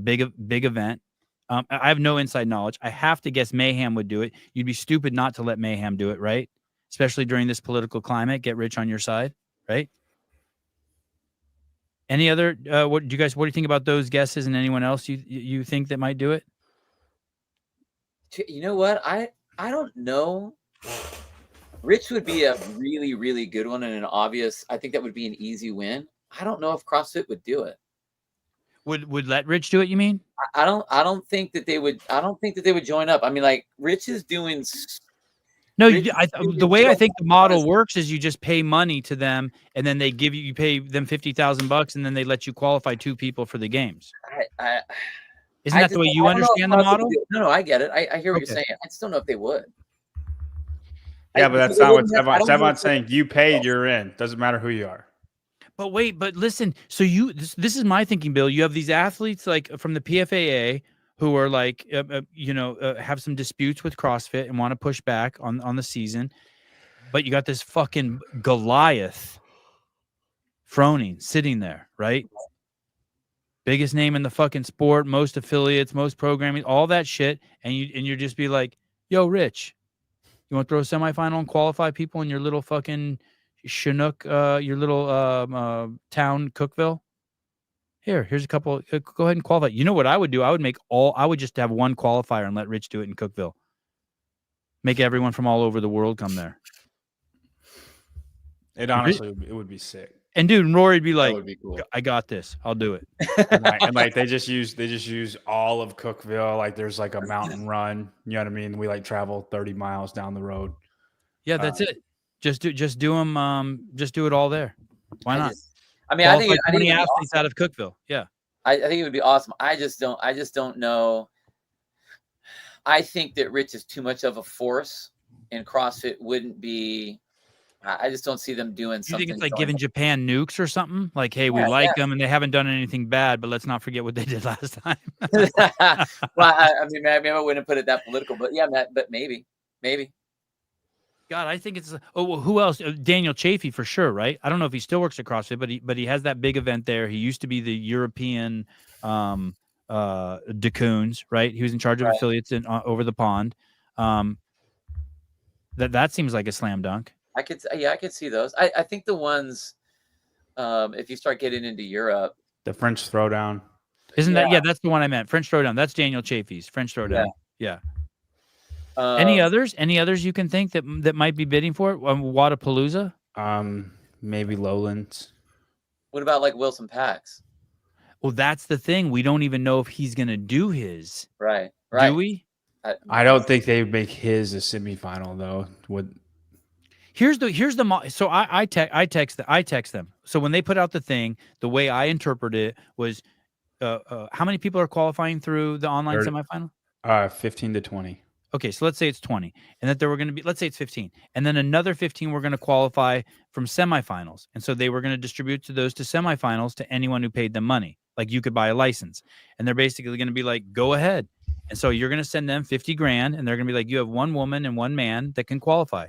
Big event. I have no inside knowledge. I have to guess Mayhem would do it. You'd be stupid not to let Mayhem do it, right? Especially during this political climate. Get rich on your side, right? Any other? What do you think about those guesses, and anyone else you think that might do it? You know what? I don't know. Rich would be a really, really good one and an obvious. I think that would be an easy win. I don't know if CrossFit would do it. Would let Rich do it? You mean? I don't think that they would. I don't think that they would join up. I mean, like Rich is doing. No, the way I think the model works is you just pay money to them, and then they give you pay them $50,000, and then they let you qualify 2 people for the games. Isn't that the way you understand the model? No, I get it. I hear what you're saying. I just don't know if they would. Yeah, but that's not what Sevon's saying. You paid, you're in. Doesn't matter who you are. But wait, but listen. So this is my thinking, Bill. You have these athletes like from the PFFA who are like, have some disputes with CrossFit and want to push back on the season. But you got this fucking Goliath Froning sitting there, right? Biggest name in the fucking sport, most affiliates, most programming, all that shit. And you're just be like, yo, Rich, you want to throw a semifinal and qualify people in your little fucking Chinook, your little town, Cookville? Here's a couple. Go ahead and qualify. You know what I would do? I would just have one qualifier and let Rich do it in Cookville. Make everyone from all over the world come there. It honestly, it would be sick. And dude, Rory'd be like, would be cool. I got this. I'll do it. and like they just use all of Cookville. Like there's like a mountain run. You know what I mean? We like travel 30 miles down the road. Yeah, that's it. Just do them. Just do it all there. Why not? I think 20 athletes out of Cookville. Yeah, I think it would be awesome. I just don't know. I think that Rich is too much of a force, and CrossFit wouldn't be. I just don't see them doing something. You think it's like giving Japan nukes or something? Like, hey, we like them and they haven't done anything bad, but let's not forget what they did last time. Well, I mean, maybe I wouldn't put it that political, but yeah, but maybe. God, I think it's. Oh, well, who else? Daniel Chafee for sure, right? I don't know if he still works at CrossFit, but he has that big event there. He used to be the European Dacoons, right? He was in charge of affiliates over the pond. That seems like a slam dunk. I could see those. I think the ones, if you start getting into Europe, the French Throwdown. Isn't that? Yeah, that's the one I meant. French Throwdown. That's Daniel Chafee's French Throwdown. Yeah. Any others? Any others you can think that might be bidding for it? Wadapalooza? Maybe Lowlands. What about like Wilson Pax? Well, that's the thing. We don't even know if he's going to do his. Right. Do we? I don't think they would make his a semifinal though. Here's the so I text them. So when they put out the thing, the way I interpret it was, how many people are qualifying through the online semifinal? 15 to 20. Okay, so let's say it's 20, and that there were going to be, let's say it's 15, and then another 15 were going to qualify from semifinals, and so they were going to distribute to semifinals to anyone who paid them money. Like you could buy a license, and they're basically going to be like, go ahead, and so you're going to send them $50,000, and they're going to be like, you have one woman and one man that can qualify.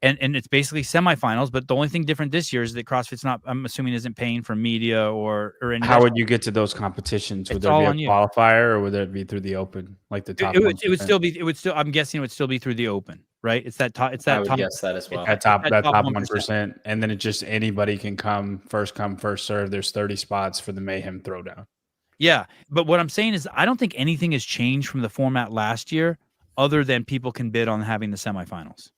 And it's basically semifinals, but the only thing different this year is that CrossFit's not, I'm assuming, isn't paying for media or any. How would you get to those competitions? Would there be a qualifier, or would it be through the open, like the top? It would still. I'm guessing it would still be through the open, right? It's that top. I would guess that as well. That top 1%, and then it just anybody can come, first serve. There's 30 spots for the Mayhem Throwdown. Yeah, but what I'm saying is, I don't think anything has changed from the format last year, other than people can bid on having the semifinals.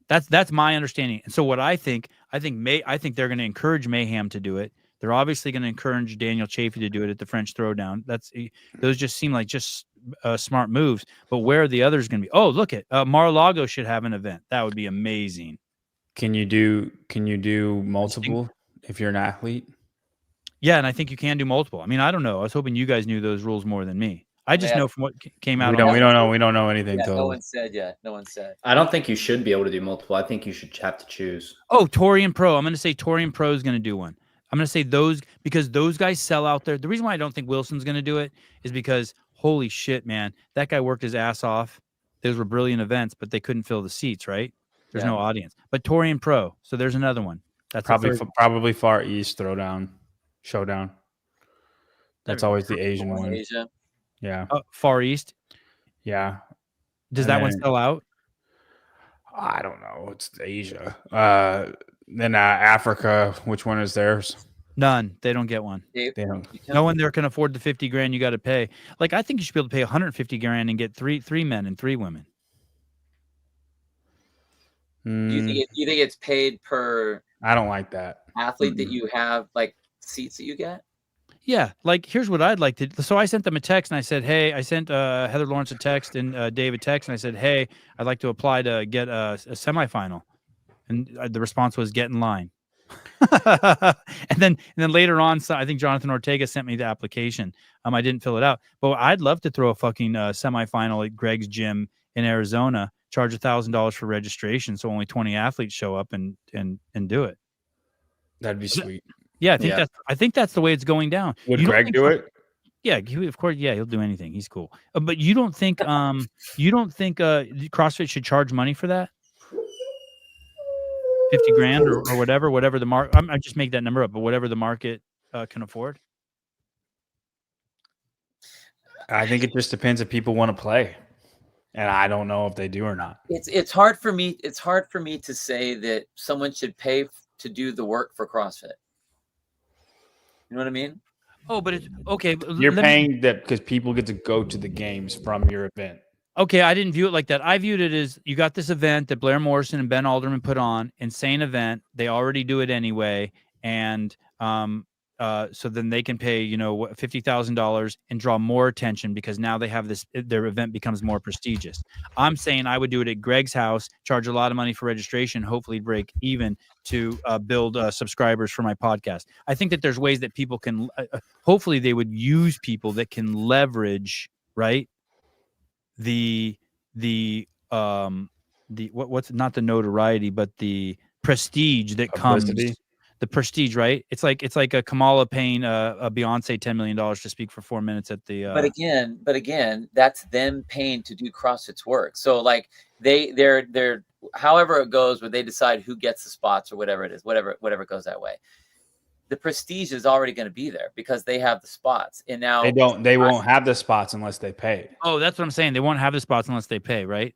That's my understanding. And so what I think they're going to encourage Mayhem to do it. They're obviously going to encourage Daniel Chafee to do it at the French Throwdown. Those just seem like just smart moves. But where are the others going to be? Oh, look at Mar-a-Lago should have an event. That would be amazing. Can you do multiple if you're an athlete? Yeah, and I think you can do multiple. I mean, I don't know. I was hoping you guys knew those rules more than me. I just know from what came out. We don't know anything. Yeah, Till no one said yet. No one said. I don't think you should be able to do multiple. I think you should have to choose. Oh, Torian Pro. I'm going to say Torian Pro is going to do one. I'm going to say those because those guys sell out there. The reason why I don't think Wilson's going to do it is because holy shit, man, that guy worked his ass off. Those were brilliant events, but they couldn't fill the seats, right? There's no audience. But Torian Pro. So there's another one. That's probably Far East Showdown. That's always the Asian one. Asia. Yeah. Far East. Yeah. Does that one sell out? I don't know. It's Asia. Then Africa. Which one is theirs? None. They don't get one. They don't. No one there can afford the $50,000 you got to pay. Like I think you should be able to pay $150,000 and get three men and 3 women. You think it's paid per? I don't like that Athlete that you have, like seats that you get. Yeah, like here's what I'd like to. So I sent them a text and I said, "Hey," I sent Heather Lawrence a text and Dave a text and I said, "Hey, I'd like to apply to get a semifinal," and the response was, "Get in line." and then later on, so I think Jonathan Ortega sent me the application. I didn't fill it out, but I'd love to throw a fucking semifinal at Greg's gym in Arizona. Charge $1,000 for registration, so only 20 athletes show up and do it. That'd be sweet. Yeah, I think that's the way it's going down. Would Greg do it? Yeah, of course. Yeah, he'll do anything. He's cool. But you don't think CrossFit should charge money for that? $50,000 or whatever the market. I just make that number up, but whatever the market can afford. I think it just depends if people want to play, and I don't know if they do or not. It's hard for me. It's hard for me to say that someone should pay to do the work for CrossFit. You know what I mean? Oh, but it's okay. You're paying that because people get to go to the games from your event. Okay, I didn't view it like that. I viewed it as you got this event that Blair Morrison and Ben Alderman put on. Insane event. They already do it anyway, and so then they can pay $50,000 and draw more attention because now they have this. Their event becomes more prestigious. I'm saying I would do it at Greg's house, charge a lot of money for registration, hopefully break even to build subscribers for my podcast. I think that there's ways that people can. Hopefully, they would use people that can leverage the what's not the notoriety but the prestige that Publicity. comes. The prestige, right? It's like a Kamala paying a Beyonce $10 million to speak for 4 minutes at the. But again, that's them paying to do CrossFit's work. So like they're however it goes, where they decide who gets the spots or whatever it is, whatever goes that way. The prestige is already going to be there because they have the spots, and now they won't have the spots unless they pay. Oh, that's what I'm saying. They won't have the spots unless they pay, right?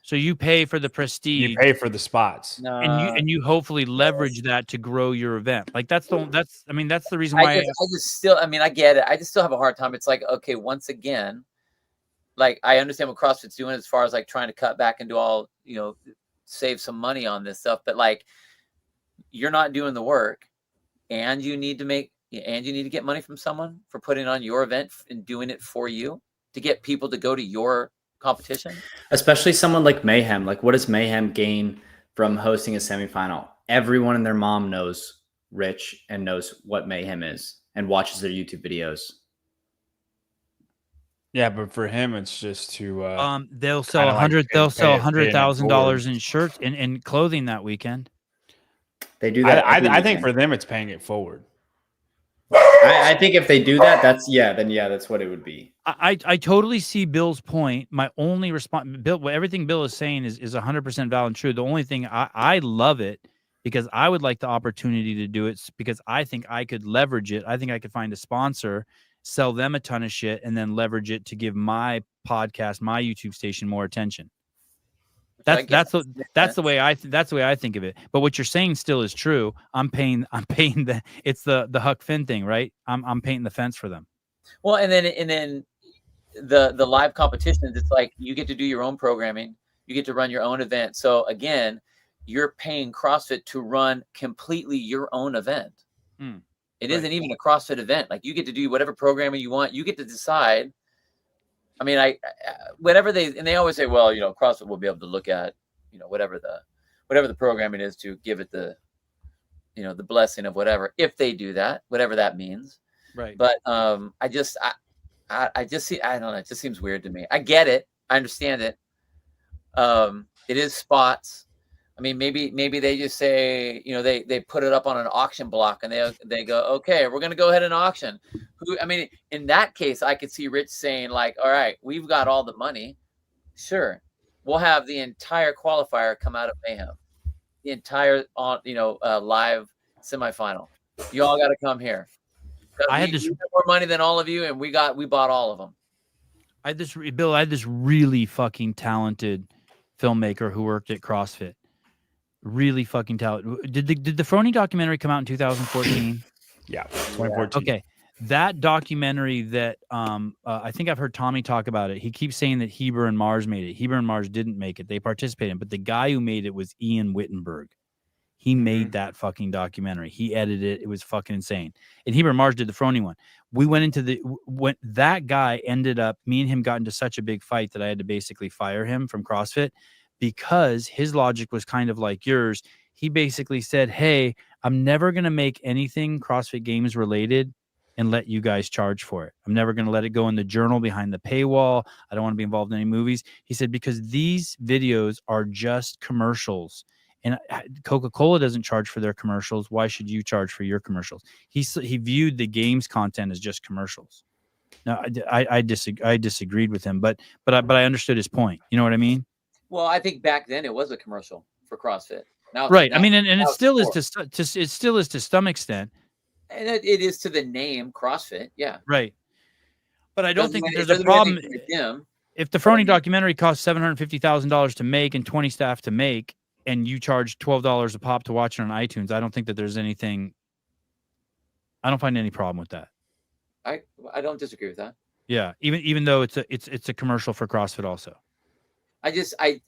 So you pay for the prestige. You pay for the spots, and you hopefully leverage that to grow your event. Like that's the reason why. I get it. I just still have a hard time. It's like, okay, once again, like I understand what CrossFit's doing as far as like trying to cut back and do all, save some money on this stuff, but like you're not doing the work, and you need to get money from someone for putting on your event and doing it for you to get people to go to your competition, especially someone like Mayhem. Like, what does Mayhem gain from hosting a semifinal? Everyone and their mom knows Rich and knows what Mayhem is and watches their YouTube videos. Yeah, but for him, it's just to they'll sell $100,000 in shirts and clothing that weekend. They do that. I think for them, it's paying it forward. I think if they do that, that's what it would be. I totally see Bill's point. My only response, Bill, everything Bill is saying is 100% valid and true. The only thing I love it because I would like the opportunity to do it because I think I could leverage it. I think I could find a sponsor, sell them a ton of shit, and then leverage it to give my podcast, my YouTube station more attention. That's the way I think of it. But what you're saying still is true. I'm paying the Huck Finn thing, right? I'm painting the fence for them. Well, and then the live competitions, it's like you get to do your own programming, you get to run your own event. So again, you're paying CrossFit to run completely your own event. It isn't even a CrossFit event. Like you get to do whatever programming you want. You get to decide. I mean, they always say, well, CrossFit will be able to look at, whatever the programming is to give it the, the blessing of whatever, if they do that, whatever that means. Right. But I just see. I don't know. It just seems weird to me. I get it. I understand it. It is spots. I mean, maybe they just say, you know, they put it up on an auction block and they go, okay, we're gonna go ahead and auction. I mean, in that case, I could see Rich saying like, all right, we've got all the money. Sure, we'll have the entire qualifier come out of Mayhem, the entire live semifinal. You all got to come here. I had we this had more money than all of you, and we bought all of them. I had this really fucking talented filmmaker who worked at CrossFit. Really fucking talented. Did the Frony documentary come out in 2014? Yeah, 2014. Okay. That documentary that I think I've heard Tommy talk about it. He keeps saying that Heber and Mars made it. Heber and Mars didn't make it. They participated, but the guy who made it was Ian Wittenberg. He made that fucking documentary. He edited it. It was fucking insane. And Heber and Mars did the Frony one. We went into when that guy ended up, me and him got into such a big fight that I had to basically fire him from CrossFit because his logic was kind of like yours. He basically said, hey, I'm never going to make anything CrossFit Games related and let you guys charge for it. I'm never going to let it go in the journal behind the paywall. I don't want to be involved in any movies. He said, because these videos are just commercials. And Coca-Cola doesn't charge for their commercials. Why should you charge for your commercials? He viewed the games content as just commercials. No, I disagreed with him, but I understood his point. You know what I mean? Well, I think back then it was a commercial for CrossFit. Now, right. Now, I mean, and it still is sport. it still is to some extent. And it is to the name CrossFit. Yeah. Right. But I don't think there's a mean problem. anything to the gym. If the Frony documentary costs $750,000 to make and 20 staff to make, and you charge $12 a pop to watch it on iTunes, I don't think that there's anything. I don't find any problem with that. I don't disagree with that. Yeah, even though it's a commercial for CrossFit also.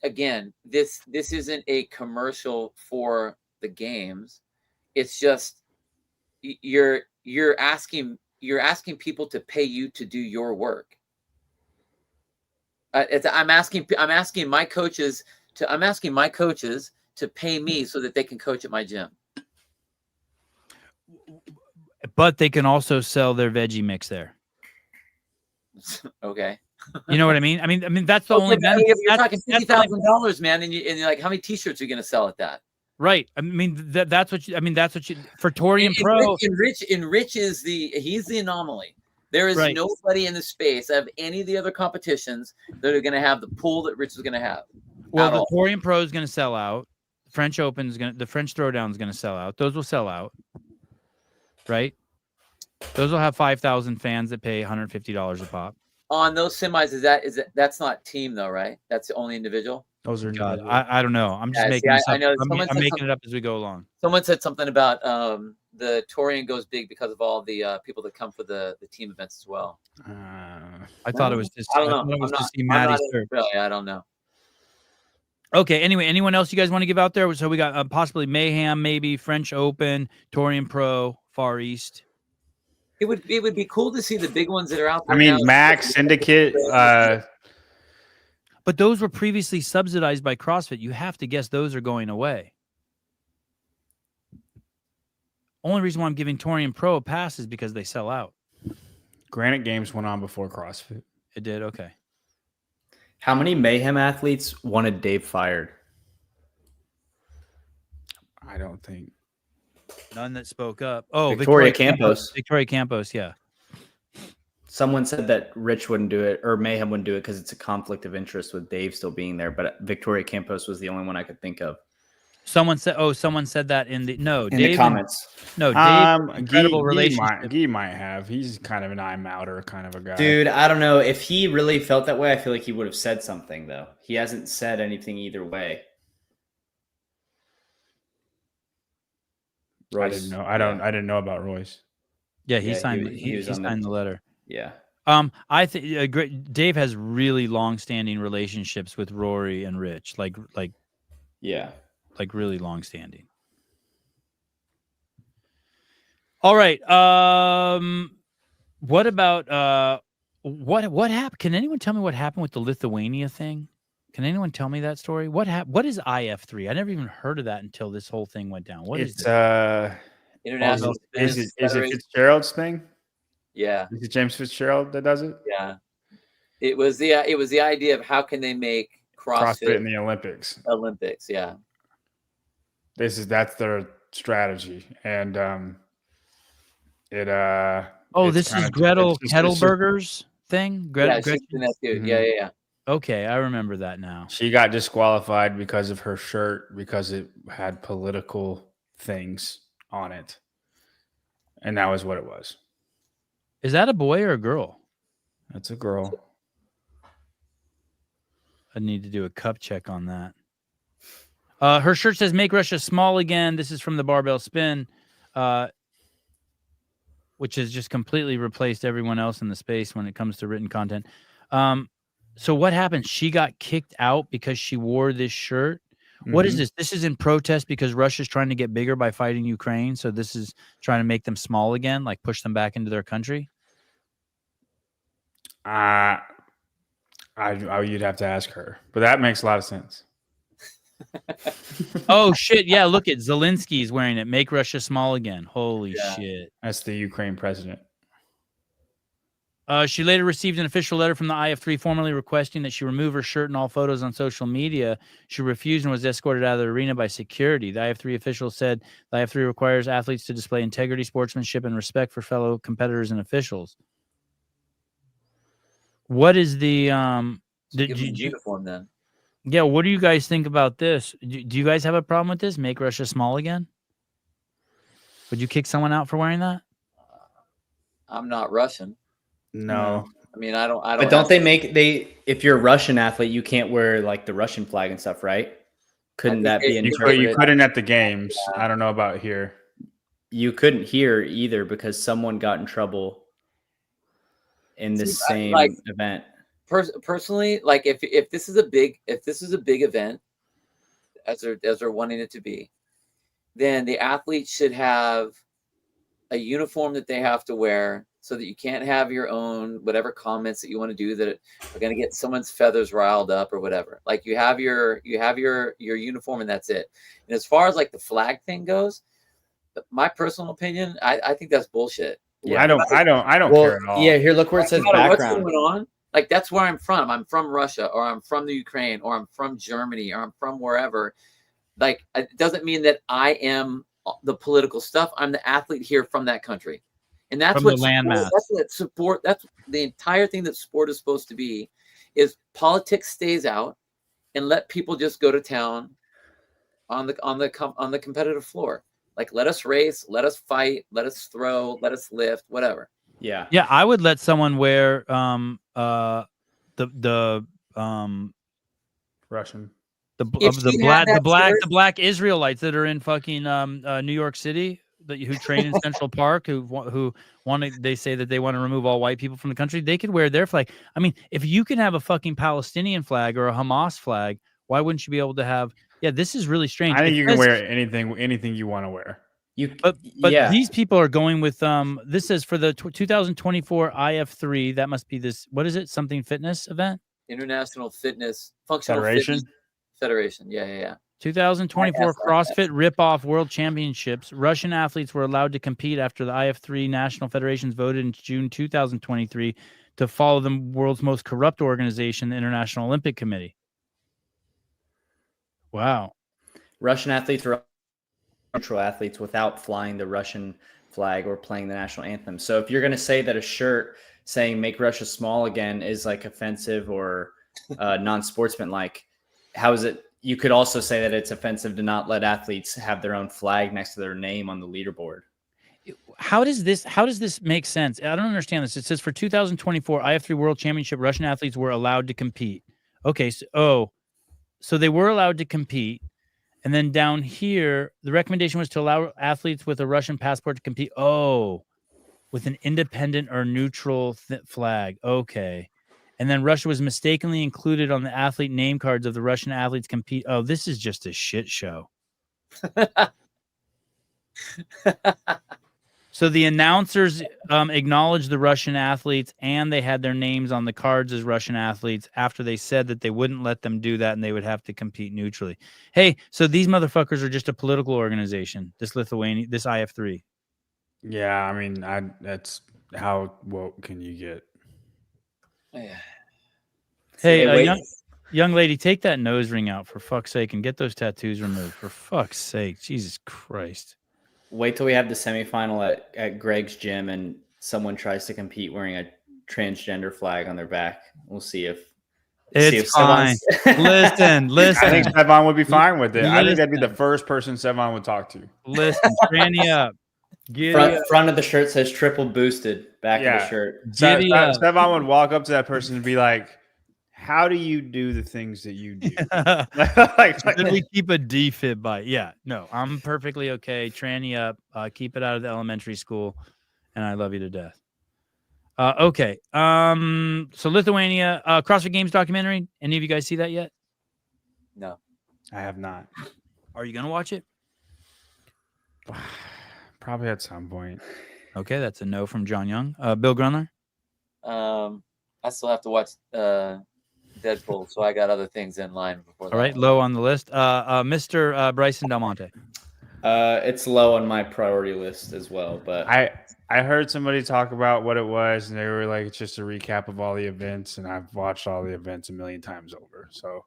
Again, this isn't a commercial for the games. It's just you're asking people to pay you to do your work. I'm asking my coaches to pay me so that they can coach at my gym. But they can also sell their veggie mix there. Okay. You know what I mean? I mean that's the only. You're talking $50,000, man, and you're like, how many T-shirts are you going to sell at that? Right. I mean that's what you. For Torian Pro. Rich is he's the anomaly. There is nobody in the space of any of the other competitions that are going to have the pool that Rich is going to have. Well, the Torian Pro is going to sell out. The French Throwdown is going to sell out. Those will sell out. Right. Those will have 5,000 fans that pay $150 a pop. On those semis, that's not team though, right? That's only individual. Those are God. I don't know. I'm just making. I know. I'm making it up as we go along. Someone said something about the Torian goes big because of all the people that come for the team events as well. I thought it was just. I don't know. I don't know. Okay. Anyway, anyone else you guys want to give out there? So we got possibly Mayhem, maybe French Open, Torian Pro, Far East. It would be cool to see the big ones that are out there. I mean, now. Max, Syndicate. But those were previously subsidized by CrossFit. You have to guess those are going away. Only reason why I'm giving Torian Pro a pass is because they sell out. Granite Games went on before CrossFit. It did? Okay. How many Mayhem athletes wanted Dave fired? I don't think. None that spoke up. Oh, Victoria Campos. Victoria Campos, yeah. Someone said that Rich wouldn't do it or Mayhem wouldn't do it because it's a conflict of interest with Dave still being there. But Victoria Campos was the only one I could think of. Someone said that in the Dave, comments. Dave, incredible relationship. He might have. He's kind of an I'm outer kind of a guy. Dude, I don't know. If he really felt that way, I feel like he would have said something though. He hasn't said anything either way. Royce. I didn't know. I didn't know about Royce. Yeah, he signed. He signed the letter. Yeah. I think Dave has really long-standing relationships with Rory and Rich. Like really long-standing. All right. What about what happened? Can anyone tell me what happened with the Lithuania thing? Can anyone tell me that story? What happened? What is IF3? I never even heard of that until this whole thing went down. What is it? International. Is it Fitzgerald's thing? Yeah, Is it James Fitzgerald that does it? yeah. It was the idea of how can they make CrossFit in CrossFit the Olympics. Olympics. Yeah. That's their strategy, and Oh, it's this kind is of Gretel it's just Kettlberger's thing. Yeah, she's in that too. Mhm. Yeah. Okay, I remember that now. she got disqualified because of her shirt because it had political things on it, and that was what it was. Is that a boy or a girl? That's a girl. I need to do a cup check on that. Her shirt says "Make Russia Small Again." This is from the Barbell Spin, which has just completely replaced everyone else in the space when it comes to written content. So what happened? She got kicked out because she wore this shirt. What is this? This is in protest because Russia's trying to get bigger by fighting Ukraine. So this is trying to make them small again, like push them back into their country. You'd have to ask her, but that makes a lot of sense. Oh shit! Yeah, look at Zelensky's wearing it. Make Russia small again. Holy shit! That's the Ukraine president. She later received an official letter from the IF3 formally requesting that she remove her shirt and all photos on social media. She refused and was escorted out of the arena by security. The IF3 official said the IF3 requires athletes to display integrity, sportsmanship, and respect for fellow competitors and officials. What is the uniform then? Yeah, what do you guys think about this? Do you guys have a problem with this? Make Russia small again? Would you kick someone out for wearing that? I'm not Russian. No. I mean, I don't. But don't if you're a Russian athlete, you can't wear like the Russian flag and stuff, right? Couldn't that be interpreted? You couldn't at the games. Yeah. I don't know about here. You couldn't here either because someone got in trouble in this same event. Personally, like if this is a big event, as they're wanting it to be, then the athletes should have a uniform that they have to wear, so that you can't have your own whatever comments that you want to do that are going to get someone's feathers riled up or whatever. Like you have your uniform and that's it. And as far as like the flag thing goes, my personal opinion, I think that's bullshit. Yeah, I don't care at all. Yeah, here, look where it says background. What's going on? Like that's where I'm from. I'm from Russia, or I'm from the Ukraine, or I'm from Germany, or I'm from wherever. Like it doesn't mean that I am the political stuff. I'm the athlete here from that country. And that's what support. That's the entire thing that sport is supposed to be, is politics stays out and let people just go to town on the competitive floor. Like let us race, let us fight, let us throw, let us lift, whatever. Yeah. Yeah, I would let someone wear the Russian. The black Israelites that are in fucking New York City, who train in Central Park, who they say that they want to remove all white people from the country. They could wear their flag. I mean, if you can have a fucking Palestinian flag or a Hamas flag, why wouldn't you be able to have? Yeah, this is really strange. I think you can wear anything you want to wear. But yeah. These people are going with this says for the 2024 IF3. That must be this. What is it? Something fitness event? International Fitness Functional Federation. Federation. Yeah. 2024 CrossFit Rip-Off World Championships. Russian athletes were allowed to compete after the IF3 national federations voted in June 2023 to follow the world's most corrupt organization, the International Olympic Committee. Wow. Russian athletes were neutral athletes without flying the Russian flag or playing the national anthem. So if you're going to say that a shirt saying "Make Russia Small Again" is like offensive or non-sportsmanlike, how is it? You could also say that it's offensive to not let athletes have their own flag next to their name on the leaderboard. How does this make sense? I don't understand this. It says for 2024 IF3 World Championship, Russian athletes were allowed to compete. Okay, so they were allowed to compete. And then down here, the recommendation was to allow athletes with a Russian passport to compete. Oh, with an independent or neutral flag. Okay. And then Russia was mistakenly included on the athlete name cards of the Russian athletes compete. Oh, this is just a shit show. So the announcers acknowledged the Russian athletes, and they had their names on the cards as Russian athletes after they said that they wouldn't let them do that and they would have to compete neutrally. Hey, so these motherfuckers are just a political organization, this IF3. Yeah, I mean, How woke can you get? Yeah. Hey, wait. young lady, take that nose ring out for fuck's sake and get those tattoos removed for fuck's sake. Jesus Christ. Wait till we have the semifinal at Greg's gym and someone tries to compete wearing a transgender flag on their back. We'll see if It's fine. Listen. I think Sevon would be fine with it. I think that'd be the Listen. first person Sevon would talk to. Listen, tranny up. Giddy up. front of the shirt says triple boosted. Back of the shirt. Giddy up. Sevon would walk up to that person and be like, "How do you do the things that you do?" Should we keep a DFib bite? Yeah, no, I'm perfectly okay. Tranny up. Keep it out of the elementary school, and I love you to death. Okay. So Lithuania CrossFit Games documentary. Any of you guys see that yet? No. I have not. Are you gonna watch it? Probably at some point. Okay, that's a no from John Young. Bill Grunler. I still have to watch Deadpool, so I got other things in line before that. All right, low on the list. Mr. Bryson Del Monte. It's low on my priority list as well, but I heard somebody talk about what it was, and they were like, it's just a recap of all the events, and I've watched all the events a million times over. So,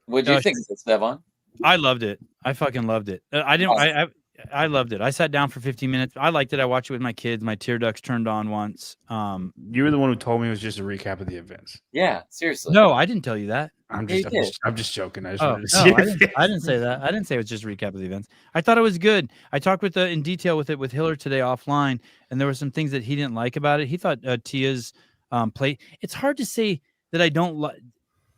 what do you think of this, Devon? I loved it. I fucking loved it. I loved it. I sat down for 15 minutes. I liked it. I watched it with my kids. My tear ducts turned on once. You were the one who told me it was just a recap of the events. Yeah, seriously. No, I didn't tell you that. I'm just joking. I I didn't say that. I didn't say it was just a recap of the events. I thought it was good. I talked with in detail with Hiller today offline, and there were some things that he didn't like about it. He thought Tia's play. It's hard to say that I don't like.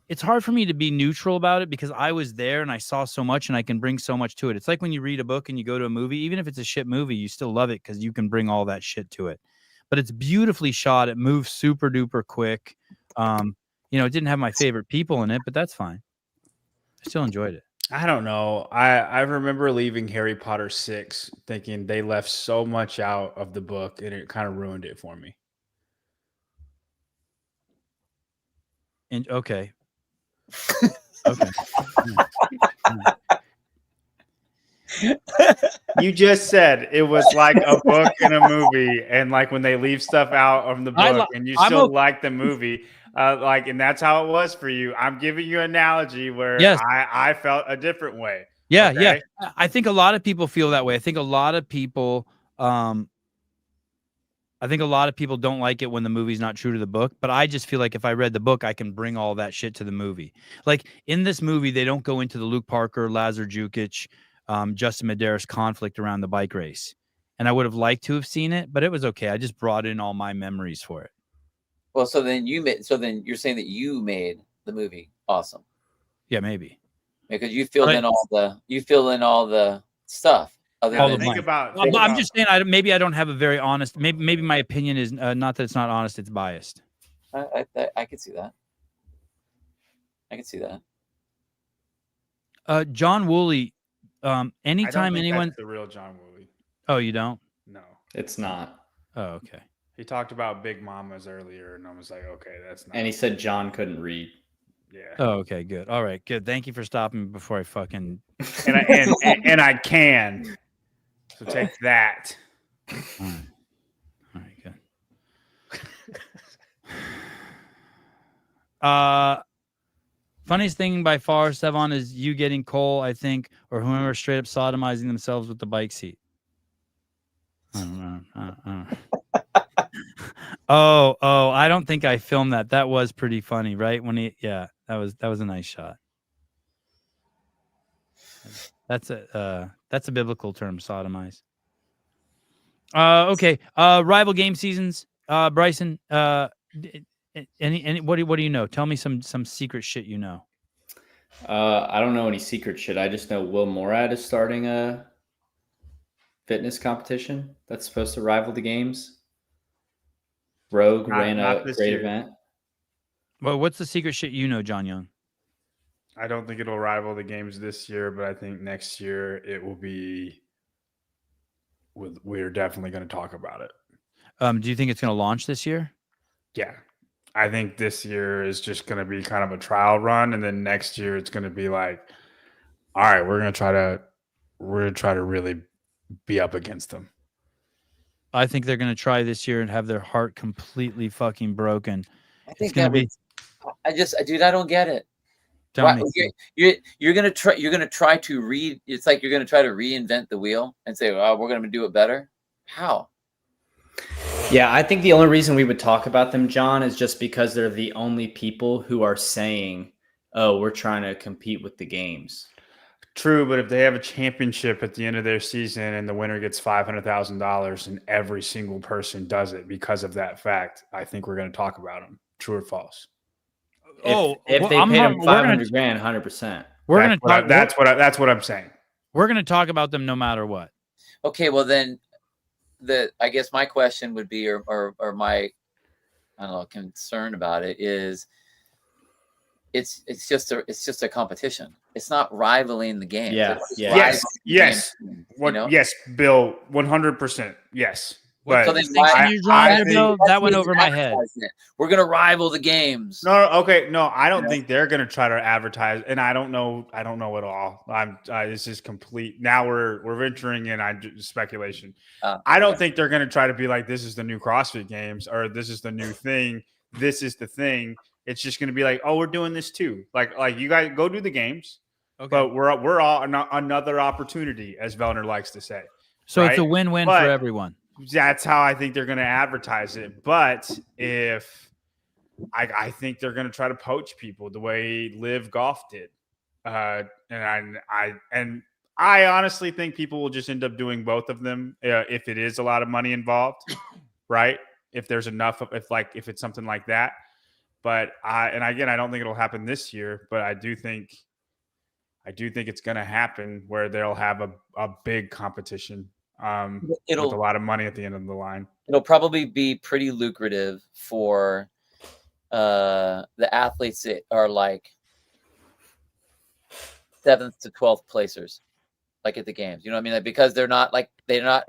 It's hard for me to be neutral about it because I was there and I saw so much and I can bring so much to it. It's like when you read a book and you go to a movie, even if it's a shit movie, you still love it because you can bring all that shit to it. But it's beautifully shot. It moves super duper quick. It didn't have my favorite people in it, but that's fine. I still enjoyed it. I don't know. I remember leaving Harry Potter 6 thinking they left so much out of the book and it kind of ruined it for me. And okay. Okay. You just said it was like a book and a movie, and like when they leave stuff out of the book, and you still like the movie, and that's how it was for you. I'm giving you an analogy where I felt a different way. Yeah, okay? yeah. I think a lot of people feel that way. I think a lot of people don't like it when the movie's not true to the book, but I just feel like if I read the book, I can bring all that shit to the movie. Like in this movie, they don't go into the Luke Parker, Lazar Jukic, Justin Medeiros conflict around the bike race. And I would have liked to have seen it, but it was okay. I just brought in all my memories for it. Well, so then you're saying that you made the movie awesome. Yeah, maybe. Because you filled in all the stuff. I'm just saying, maybe I don't have a very honest. Maybe my opinion is not that it's not honest; it's biased. I could see that. I could see that. John Woolley. Anytime anyone, that's the real John Woolley. Oh, you don't? No, it's not. Oh, okay. He talked about Big Mamas earlier, and I was like, okay, that's not. And he said John couldn't read. Yeah. Oh, okay, good. All right, good. Thank you for stopping me before I fucking. and I can. So take that. All right, good. Funniest thing by far, Sevon, is you getting Cole, I think, or whoever straight up sodomizing themselves with the bike seat. I don't know. Oh, I don't think I filmed that. That was pretty funny, right? That was a nice shot. That's a biblical term, sodomize. Okay. Rival game seasons. Bryson, any what do you know? Tell me some secret shit you know. I don't know any secret shit. I just know Will Morad is starting a fitness competition that's supposed to rival the games. Rogue ran a great event. Well, what's the secret shit you know, John Young? I don't think it'll rival the games this year, but I think next year it will be. We're definitely going to talk about it. Do you think it's going to launch this year? Yeah. I think this year is just going to be kind of a trial run. And then next year it's going to be like, all right, we're going to try to really be up against them. I think they're going to try this year and have their heart completely fucking broken. I It's think going to that be. dude, I don't get it. Tell me. You're gonna try to read. It's like you're gonna try to reinvent the wheel and say, "Oh, we're gonna do it better." How? Yeah, I think the only reason we would talk about them, John, is just because they're the only people who are saying, "Oh, we're trying to compete with the games." True, but if they have a championship at the end of their season and the winner gets $500,000 and every single person does it because of that fact, I think we're going to talk about them. True or false? If they paid them $500,000, 100%. We're going to talk. That's what I'm saying. We're going to talk about them no matter what. Okay, well then, I guess my question would be, or my, I don't know, concern about it is, it's just a competition. It's not rivaling the game. Yes, Yes, Bill, 100%. Yes. But so that went over my head. We're gonna rival the games. No, okay, no, I don't think they're gonna try to advertise, and I don't know at all. This is complete. Now we're venturing in speculation. I don't think they're gonna try to be like, this is the new CrossFit Games, or this is the new thing. This is the thing. It's just gonna be like, oh, we're doing this too. Like you guys go do the games, but we're all another opportunity, as Vellner likes to say. So it's a win-win for everyone. That's how I think they're going to advertise it. But if I think they're going to try to poach people the way Live Golf did, and I honestly think people will just end up doing both of them if it is a lot of money involved, right? If there's enough, if it's something like that. But I don't think it'll happen this year. But I do think it's going to happen where they'll have a big competition. With a lot of money at the end of the line. It'll probably be pretty lucrative for the athletes that are like 7th to 12th placers, like at the games. You know what I mean? Like, because they're not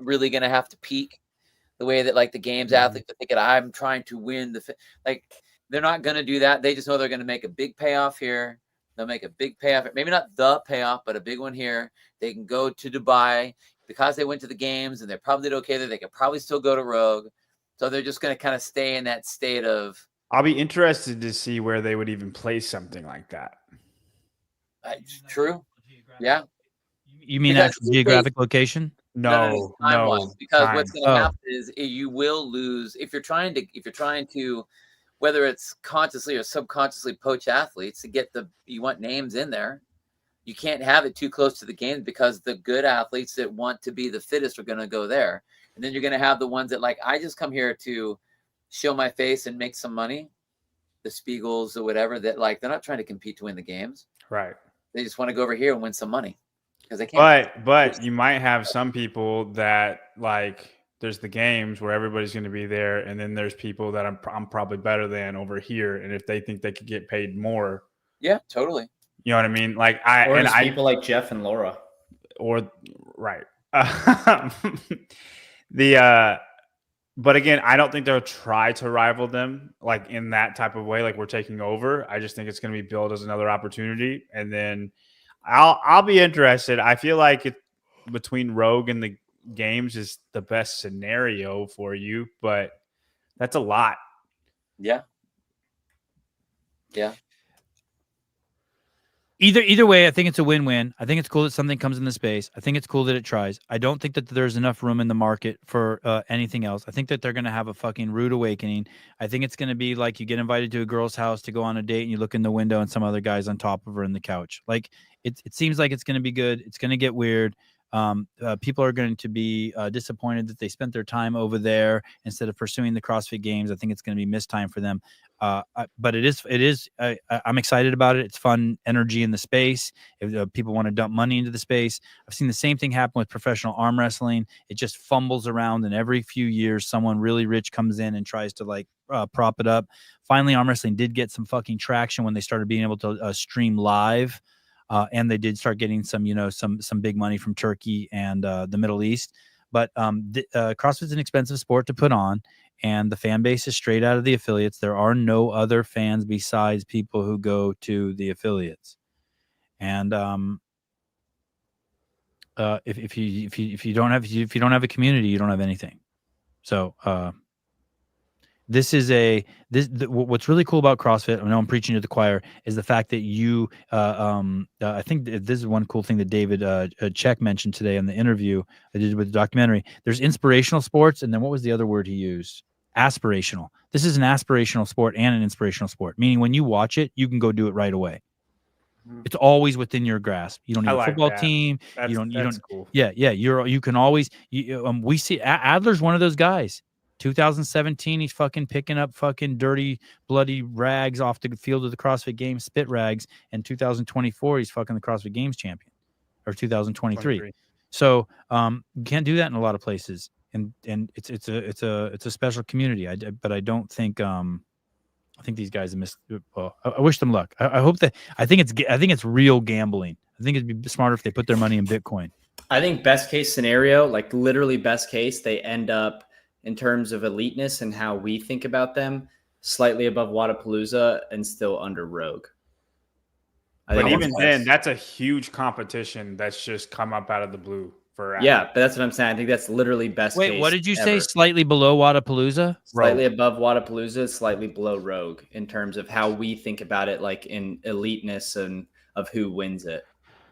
really going to have to peak the way that like the games athletes are thinking, I'm trying to win they're not going to do that. They just know they're going to make a big payoff here. They'll make a big payoff. Maybe not the payoff, but a big one here. They can go to Dubai. Because they went to the games and they probably did okay there, they could probably still go to Rogue. So they're just going to kind of stay in that state of. I'll be interested to see where they would even place something like that. True. Yeah. You mean actual geographic location? No. Because what's going to happen is you will lose if you're trying to, whether it's consciously or subconsciously poach athletes to get you want names in there. You can't have it too close to the game because the good athletes that want to be the fittest are going to go there. And then you're going to have the ones that like, I just come here to show my face and make some money. The Spiegels or whatever that like, they're not trying to compete to win the games. Right. They just want to go over here and win some money because they can't. But you might have some people that like, there's the games where everybody's going to be there. And then there's people that I'm probably better than over here. And if they think they could get paid more. Yeah, totally. You know what I mean? Like people like Jeff and Laura, right. But again, I don't think they'll try to rival them like in that type of way. Like we're taking over. I just think it's going to be billed as another opportunity, and then I'll be interested. I feel like between Rogue and the games is the best scenario for you, but that's a lot. Yeah. Yeah. Either way, I think it's a win-win. I think it's cool that something comes in the space. I think it's cool that it tries. I don't think that there's enough room in the market for anything else. I think that they're going to have a fucking rude awakening. I think it's going to be like you get invited to a girl's house to go on a date and you look in the window and some other guy's on top of her in the couch. Like it seems like it's going to be good. It's going to get weird. People are going to be disappointed that they spent their time over there instead of pursuing the CrossFit Games. I think it's going to be missed time for them. But it is. I'm excited about it. It's fun energy in the space. If people want to dump money into the space, I've seen the same thing happen with professional arm wrestling. It just fumbles around, and every few years, someone really rich comes in and tries to prop it up. Finally, arm wrestling did get some fucking traction when they started being able to stream live. And they did start getting some big money from Turkey and the Middle East. But CrossFit's an expensive sport to put on, and the fan base is straight out of the affiliates. There are no other fans besides people who go to the affiliates. And if you don't have a community, you don't have anything. So what's really cool about CrossFit, I know I'm preaching to the choir, is the fact that you I think this is one cool thing that David Check mentioned today in the interview I did with the documentary. There's inspirational sports, and then what was the other word he used? Aspirational. This is an aspirational sport and an inspirational sport, meaning when you watch it, you can go do it right away. It's always within your grasp. You don't need a football team. That's cool. Yeah. You can always. We see Adler's one of those guys. 2017, he's fucking picking up fucking dirty, bloody rags off the field of the CrossFit Games, spit rags. And 2024, he's fucking the CrossFit Games champion, or 2023. So you can't do that in a lot of places, and it's a special community. But I don't think I think these guys have missed. Well, I wish them luck. I hope that. I think it's real gambling. I think it'd be smarter if they put their money in Bitcoin. I think best case scenario, like literally best case, they end up in terms of eliteness and how we think about them, slightly above Wadapalooza and still under Rogue. But even then, that's a huge competition that's just come up out of the blue. Yeah, but that's what I'm saying. I think that's literally best case. Wait, what did you say? Slightly below Wadapalooza? Slightly above Wadapalooza, slightly below Rogue in terms of how we think about it, like in eliteness and of who wins it.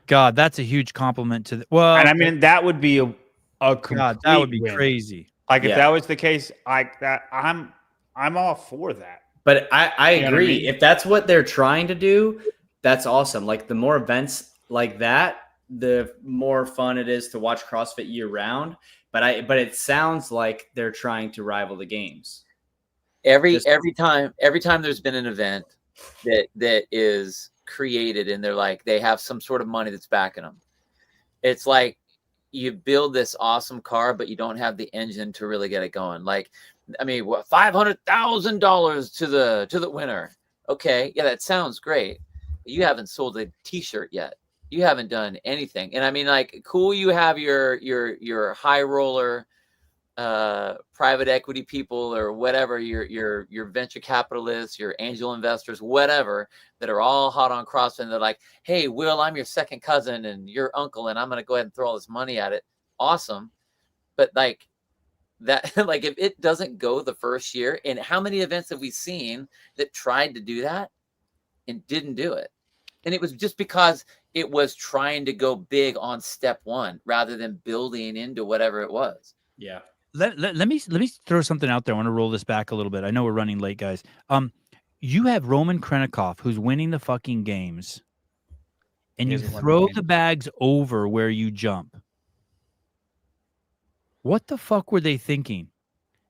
God, that's a huge compliment to and I mean that would be a complete God, that would be win. Crazy. Like if that was the case, like that, I'm all for that. But I agree. I mean? If that's what they're trying to do, that's awesome. Like the more events like that, the more fun it is to watch CrossFit year round. But it sounds like they're trying to rival the games. Every time there's been an event that is created and they have some sort of money that's backing them. It's like you build this awesome car, but you don't have the engine to really get it going. Like, I mean, what, $500,000 to the winner. Okay, yeah, that sounds great. You haven't sold a T-shirt yet. You haven't done anything. And I mean, like, cool, you have your high roller private equity people or whatever, your venture capitalists, your angel investors, whatever, that are all hot on CrossFit, and they're like, hey, Will, I'm your second cousin and your uncle, and I'm going to go ahead and throw all this money at it. Awesome. But like that, like if it doesn't go the first year, and how many events have we seen that tried to do that and didn't do it? And it was just because it was trying to go big on step one rather than building into whatever it was. Yeah. Let me throw something out there. I want to roll this back a little bit. I know we're running late, guys. You have Roman Krenikov who's winning the fucking games, and you throw the bags over where you jump. What the fuck were they thinking?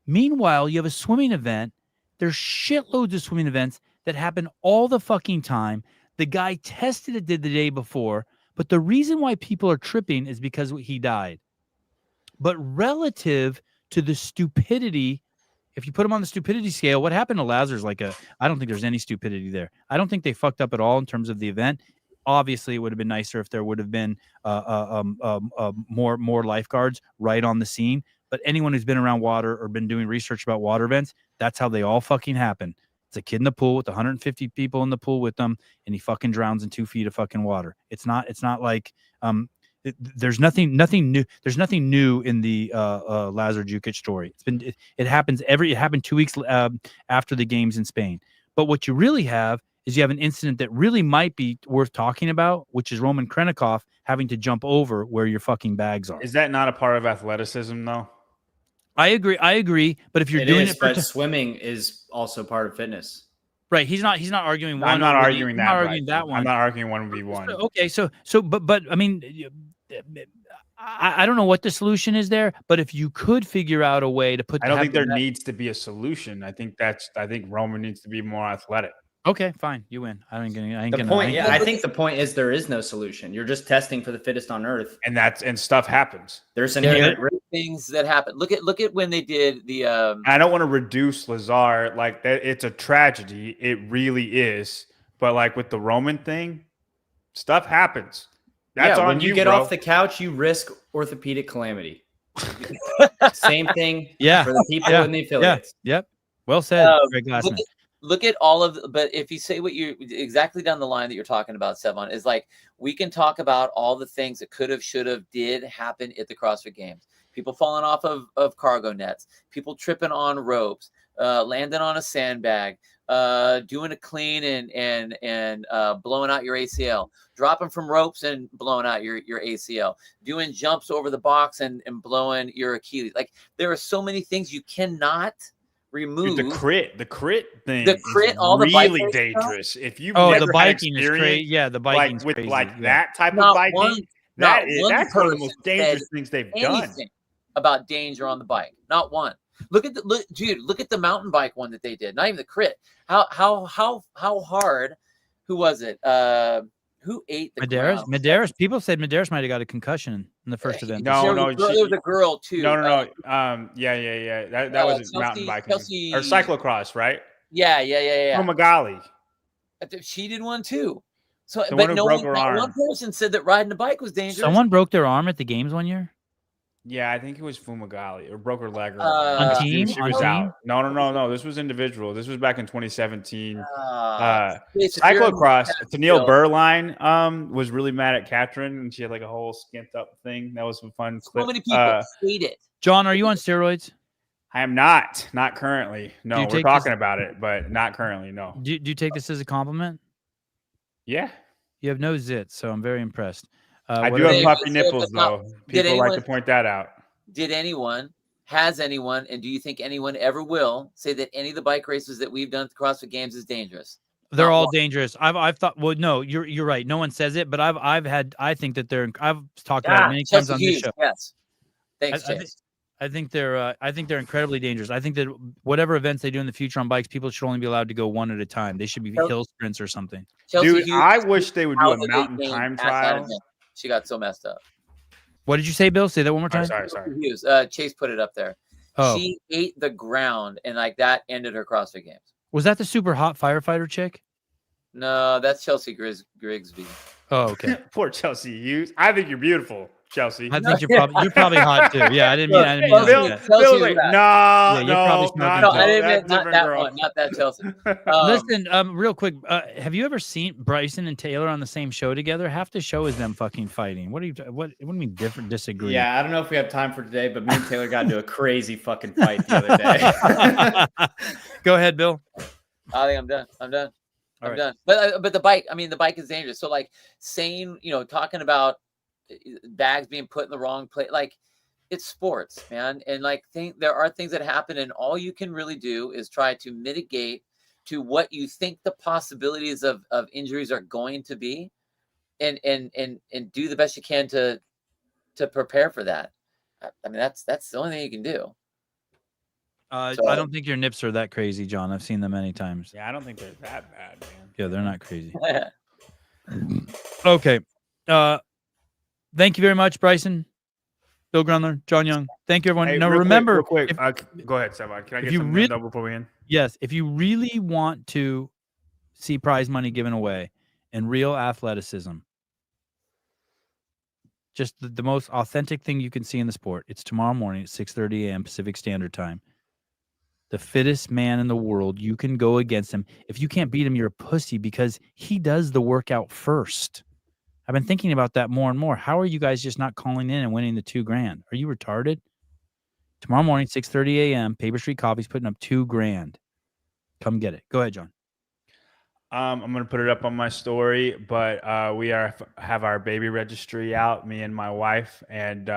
Meanwhile, you have a swimming event. There's shitloads of swimming events that happen all the fucking time. The guy tested it the day before, but the reason why people are tripping is because he died. But relative to the stupidity, if you put him on the stupidity scale, what happened to Lazarus? I don't think there's any stupidity there. I don't think they fucked up at all in terms of the event. Obviously, it would have been nicer if there would have been more lifeguards right on the scene. But anyone who's been around water or been doing research about water events, that's how they all fucking happen. It's a kid in the pool with 150 people in the pool with them, and he fucking drowns in 2 feet of fucking water. It's not like there's nothing new. There's nothing new in the Lazar Jukic story. It happened 2 weeks after the games in Spain. But what you really have is you have an incident that really might be worth talking about, which is Roman Krenikov having to jump over where your fucking bags are. Is that not a part of athleticism, though? I agree. But if you're doing it, but swimming is also part of fitness. Right. He's not arguing one. I'm not arguing that. I'm not arguing that one. I'm not arguing 1v1. Okay. But I mean, I don't know what the solution is there, but if you could figure out a way to put, I don't think there needs to be a solution. I think Roman needs to be more athletic. Okay, fine. You win. I think the point is there is no solution. You're just testing for the fittest on earth. And stuff happens. There's inherent things that happen. Look at when they did the I don't want to reduce Lazar like that. It's a tragedy. It really is. But like with the Roman thing, stuff happens. That's on when you get bro. off the couch, you risk orthopedic calamity. Same thing for the people in the affiliates. Yep. Well said, Greg Glassman. look at all of, but if you say what you exactly down the line that you're talking about, Sevon, is like, we can talk about all the things that could have, should have, did happen at the CrossFit Games. People falling off of cargo nets, people tripping on ropes, landing on a sandbag, doing a clean and blowing out your ACL, dropping from ropes and blowing out your ACL, doing jumps over the box and blowing your Achilles. Like, there are so many things you cannot remove. Dude, the crit thing, is all the bike really race dangerous. stuff? If you've Oh, never the had biking is crazy. experience, Yeah, the like biking's with crazy. like yeah. that type of Not biking, one- not one that's one of the person most dangerous said things they've done. anything about danger on the bike. Not one. Look at the mountain bike one that they did. Not even the crit. How hard? Who was it? Who ate the ground? Medeiros. People said Medeiros might have got a concussion in the first event. No, there was a girl too. No. Yeah. That wasn't mountain biking or cyclocross, right? Yeah. Fumagalli. She did one too. So, The but one who no broke one, her not arm. one person said that riding a bike was dangerous. Someone broke their arm at the games one year. Yeah, I think it was Fumagalli or broke her leg. On team? She was On out. team? No. This was individual. This was back in 2017. Cyclocross. Cyclocross. Tennille Burline was really mad at Katrin, and she had like a whole skint up thing. That was some fun. So clip. many people hate it. John, are you on steroids? I am not currently. No, we're take talking this- about it, but not currently. No. Do you take this as a compliment? Yeah, You have no zits, so I'm very impressed. I what do are have they- puffy so, nipples but now, though. did People like anyone- to point that out. Has anyone, and do you think anyone ever will say that any of the bike races that we've done at the CrossFit Games is dangerous? They're Not all one. dangerous. I've thought. Well, no, you're right. No one says it, but I think that I've talked about it many times Chelsea on Hughes, this show. yes. Thanks, I Chase. think they're incredibly dangerous. I think that whatever events they do in the future on bikes, people should only be allowed to go one at a time. They should be Chelsea- hill sprints or something. Chelsea Dude, Hughes, I wish they would do how a did they mountain gain time ass out of trial. him? She got so messed up. What did you say, Bill? Say that one more time. Sorry. Hughes, Chase put it up there. Oh, She ate the ground, and like that ended her CrossFit Games. was that the super hot firefighter chick? No, that's Chelsea Grigsby. Oh, okay. Poor Chelsea Hughes. I think you're beautiful, Chelsea. I think you're probably hot too. Yeah, I didn't mean Chelsea- to say Bill, that. Chelsea Bill was was like, bad. no, you're probably smoking No, too. I didn't mean that's not different that girl. one, not that Chelsea. Listen, real quick, have you ever seen Bryson and Taylor on the same show together? Half the show is them fucking fighting. What do you mean different? Disagree? Yeah, I don't know if we have time for today, but me and Taylor got into a crazy fucking fight the other day. Go ahead, Bill. I think I'm done. All right. Done. But the bike, I mean, the bike is dangerous. So like saying, talking about bags being put in the wrong place, like it's sports, man. And like there are things that happen, and all you can really do is try to mitigate to what you think the possibilities of injuries are going to be, and do the best you can to prepare for that. I mean, that's the only thing you can do. I don't think your nips are that crazy, John. I've seen them many times. Yeah, I don't think they're that bad, man. Yeah, they're not crazy. Okay. Thank you very much, Bryson, Bill Grundler, John Young. Thank you, everyone. Hey, now, real remember, quick, if- go ahead, Sevon. Can I if get you something really- done before we end? yes, if you really want to see prize money given away and real athleticism, just the most authentic thing you can see in the sport, it's tomorrow morning at 6:30 a.m. Pacific Standard Time. The fittest man in the world, you can go against him. If you can't beat him, you're a pussy because he does the workout first. I've been thinking about that more and more. How are you guys just not calling in and winning the $2,000? Are you retarded? Tomorrow morning, 6:30 a.m., Paper Street Coffee's putting up $2,000. Come get it. Go ahead, John. I'm going to put it up on my story, but we have our baby registry out, me and my wife. And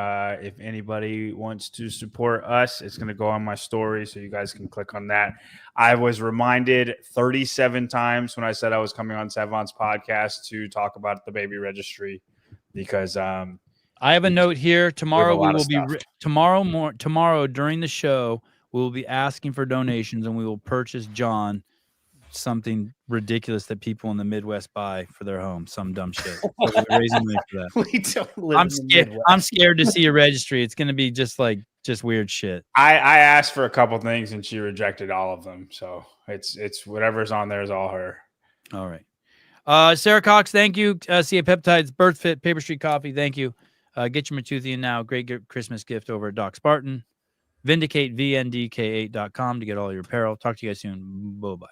if anybody wants to support us, it's going to go on my story, so you guys can click on that. I was reminded 37 times when I said I was coming on Sevon's podcast to talk about the baby registry because I have a note here. Tomorrow lot we of will be stuff. tomorrow during the show we will be asking for donations, and we will purchase John something ridiculous that people in the Midwest buy for their home, some dumb shit. So we'll be raising money for that. we don't live I'm in the scared. Midwest. I'm scared to see a registry. It's going to be just weird shit. I asked for a couple things and she rejected all of them. So it's whatever's on there is all her. All right. Sarah Cox, thank you. CA Peptides, BIRTHFIT, Paper Street Coffee, thank you. Get your Matuthian now. Great Christmas gift over at Doc Spartan. Vindicate, VNDK8.com to get all your apparel. Talk to you guys soon. Bye-bye.